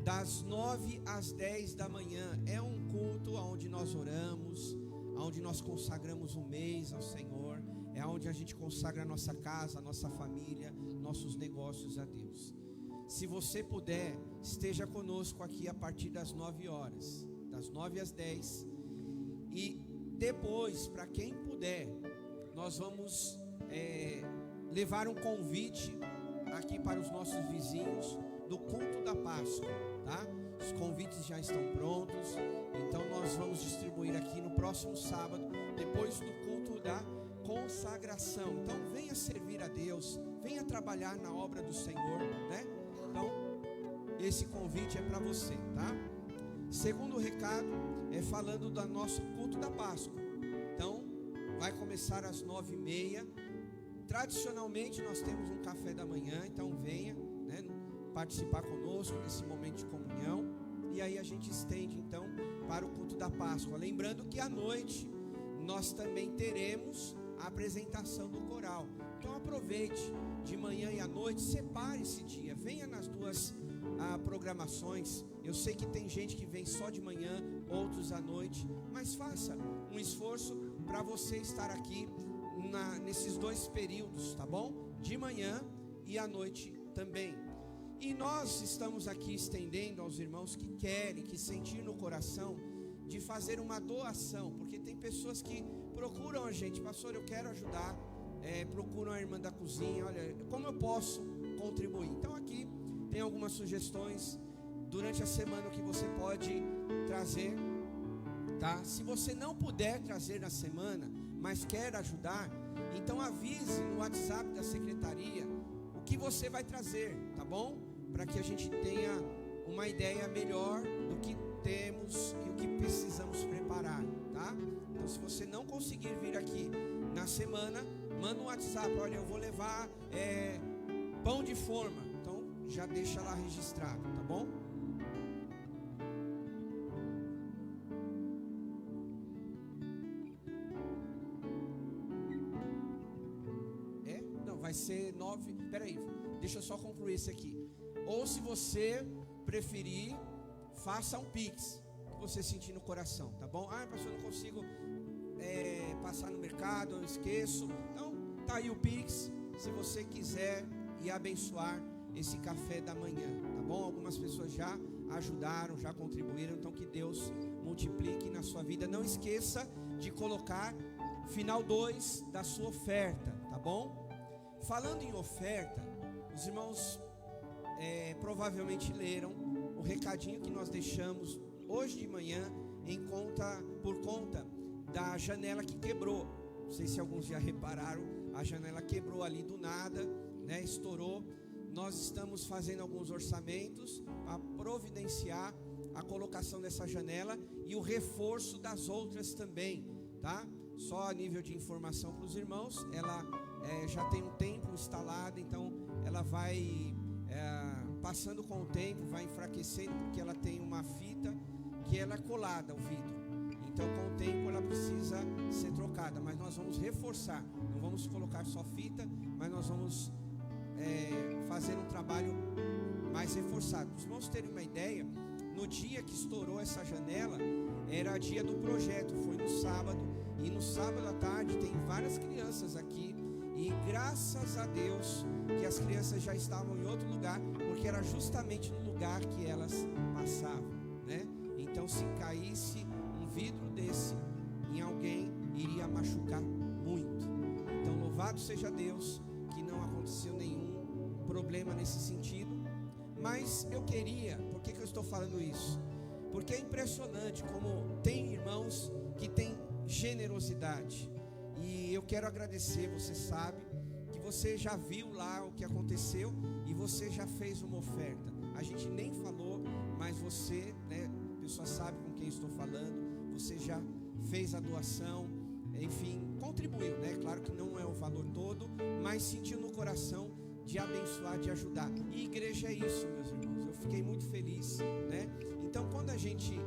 das 9 às 10 da manhã. É um culto onde nós oramos, onde nós consagramos um mês ao Senhor. É onde a gente consagra a nossa casa, a nossa família, nossos negócios a Deus. Se você puder, esteja conosco aqui a partir das 9 horas, das 9 às 10. E depois, para quem puder, nós vamos levar um convite aqui para os nossos vizinhos do culto da Páscoa, tá? Os convites já estão prontos, então nós vamos distribuir aqui no próximo sábado, depois do culto da consagração. Então venha servir a Deus, venha trabalhar na obra do Senhor, né? Então esse convite é para você, tá? Segundo recado é falando do nosso culto da Páscoa. Então vai começar às 9h30. Tradicionalmente nós temos um café da manhã, então venha, né, participar conosco desse momento de comunhão. E aí a gente estende então para o culto da Páscoa. Lembrando que à noite nós também teremos a apresentação do coral. Então aproveite de manhã e à noite, separe esse dia, venha nas duas programações. Eu sei que tem gente que vem só de manhã, outros à noite, mas faça um esforço para você estar aqui nesses dois períodos, tá bom? De manhã e à noite também. E nós estamos aqui estendendo aos irmãos que querem, que sentir no coração de fazer uma doação, porque tem pessoas que procuram a gente: pastor, eu quero ajudar, procuram a irmã da cozinha, olha, como eu posso contribuir? Então aqui tem algumas sugestões durante a semana que você pode trazer, tá? Se você não puder trazer na semana, mas quer ajudar, então avise no WhatsApp da secretaria o que você vai trazer, tá bom? Para que a gente tenha uma ideia melhor do que temos e o que precisamos preparar, tá? Então se você não conseguir vir aqui na semana, manda um WhatsApp: olha, eu vou levar pão de forma. Então já deixa lá registrado, tá bom? Não, vai ser 9. Peraí, deixa eu só concluir esse aqui. Ou se você preferir, faça um Pix, que você sentir no coração, tá bom? Ah, pastor, eu não consigo passar no mercado, eu esqueço. Então, tá aí o Pix, se você quiser ir abençoar esse café da manhã, tá bom? Algumas pessoas já ajudaram, já contribuíram, então que Deus multiplique na sua vida. Não esqueça de colocar final 2 da sua oferta, tá bom? Falando em oferta, Os irmãos provavelmente leram o recadinho que nós deixamos hoje de manhã por conta da janela que quebrou. Não sei se alguns já repararam, a janela quebrou ali do nada, né, estourou. Nós estamos fazendo alguns orçamentos para providenciar a colocação dessa janela e o reforço das outras também, tá? Só a nível de informação para os irmãos, ela já tem um tempo instalada, então ela vai passando com o tempo, vai enfraquecendo, porque ela tem uma fita que ela é colada ao vidro. Então com o tempo ela precisa ser trocada, mas nós vamos reforçar, não vamos colocar só fita, mas nós vamos fazer um trabalho mais reforçado. Para os irmãos terem uma ideia, no dia que estourou essa janela, era dia do projeto, foi no sábado, e no sábado à tarde tem várias crianças aqui, e graças a Deus que as crianças já estavam em outro lugar, porque era justamente no lugar que elas passavam, né? Então se caísse um vidro desse em alguém, iria machucar muito. Então louvado seja Deus que não aconteceu nenhum problema nesse sentido. Mas eu queria, por que eu estou falando isso? Porque é impressionante como tem irmãos que têm generosidade. E eu quero agradecer, você sabe que você já viu lá o que aconteceu e você já fez uma oferta. A gente nem falou, mas você, né, a pessoa sabe com quem estou falando, você já fez a doação, enfim, contribuiu, né? Claro que não é o valor todo, mas sentiu no coração de abençoar, de ajudar. E igreja é isso, meus irmãos. Eu fiquei muito feliz, né? Então, quando a gente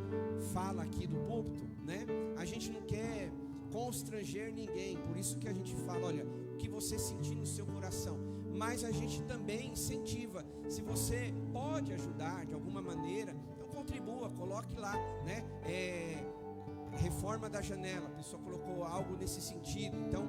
fala aqui do púlpito, né, a gente não quer constranger ninguém. Por isso que a gente fala, olha, o que você sentir no seu coração. Mas a gente também incentiva. Se você pode ajudar de alguma maneira, então contribua, coloque lá, né? Reforma da janela, a pessoa colocou algo nesse sentido. Então,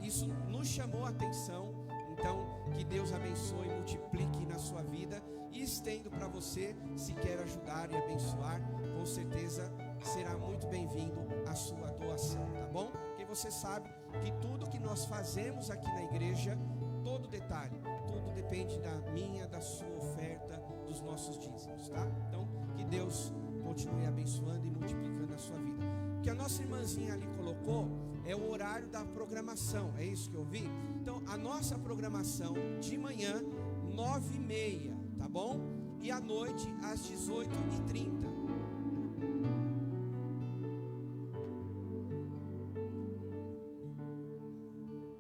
isso nos chamou a atenção. Então, que Deus abençoe e multiplique na sua vida. E estendo para você, se quer ajudar e abençoar, com certeza será muito bem-vindo a sua doação, tá bom? Porque você sabe que tudo que nós fazemos aqui na igreja, todo detalhe, tudo depende da minha, da sua oferta, dos nossos dízimos, tá? Então, que Deus continue abençoando e multiplicando a sua vida. O que a nossa irmãzinha ali colocou é o horário da programação, é isso que eu vi? Então, a nossa programação de manhã, 9h30, tá bom? E à noite, às 18h30.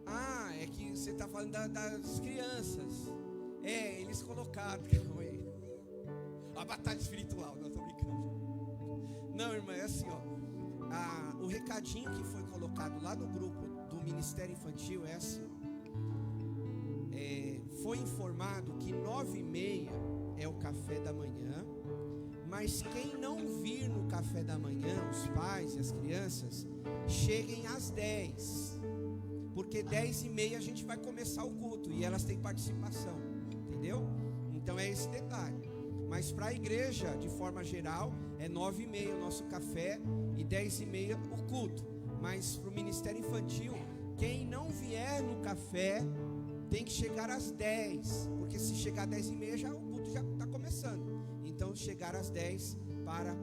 Ah, é que você está falando das crianças. Eles colocaram, a batalha espiritual, não estou brincando. Não, irmã, é assim, ó. O recadinho que foi colocado lá no grupo do Ministério Infantil é assim, foi informado que 9h30 é o café da manhã, mas quem não vir no café da manhã, os pais e as crianças, cheguem às 10, porque 10h30 a gente vai começar o culto e elas têm participação, entendeu? Então é esse detalhe. Mas para a igreja, de forma geral, é 9h30 o nosso café e 10h30 o culto. Mas para o Ministério Infantil, quem não vier no café tem que chegar às 10, porque se chegar às 10h30 o culto já está começando. Então chegar às 10 para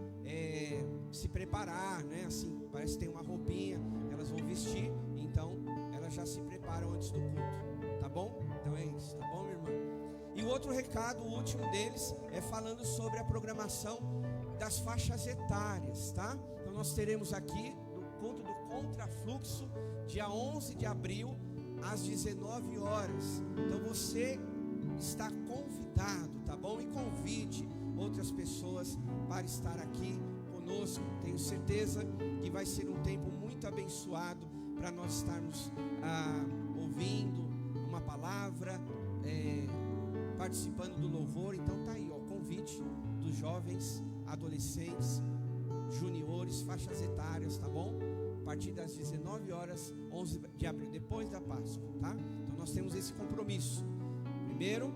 se preparar, né? Assim, parece que tem uma roupinha, elas vão vestir, então elas já se preparam antes do culto, tá bom? Então é isso, tá bom, minha irmã? E o outro recado, o último deles, é falando sobre a programação das faixas etárias, tá? Então nós teremos aqui o culto do Contrafluxo, dia 11 de abril, às 19 horas. Então você está convidado, tá bom? E convide outras pessoas para estar aqui conosco. Tenho certeza que vai ser um tempo muito abençoado para nós estarmos ouvindo uma palavra, participando do louvor. Então tá aí, ó, convite dos jovens, adolescentes, juniores, faixas etárias, tá bom? A partir das 19 horas, 11 de abril, depois da Páscoa, tá? Então nós temos esse compromisso. Primeiro,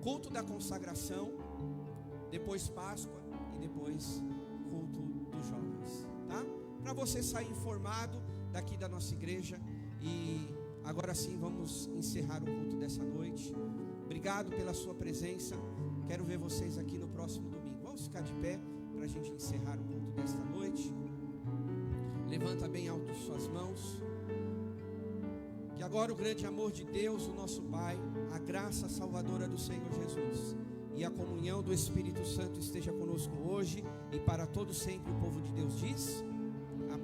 culto da consagração, depois Páscoa e depois culto dos jovens, tá? Para você sair informado daqui da nossa igreja. E agora sim vamos encerrar o culto dessa noite. Obrigado. obrigado pela sua presença. Quero ver vocês aqui no próximo domingo. Vamos ficar de pé para a gente encerrar o culto desta noite. Levanta bem alto suas mãos. Que agora o grande amor de Deus, o nosso Pai, a graça salvadora do Senhor Jesus e a comunhão do Espírito Santo esteja conosco hoje e para todo sempre. O povo de Deus diz: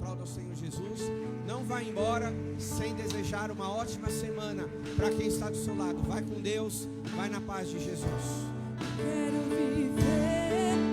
aplauda ao Senhor Jesus. Não vá embora sem desejar uma ótima semana para quem está do seu lado. Vai com Deus, vai na paz de Jesus. Quero viver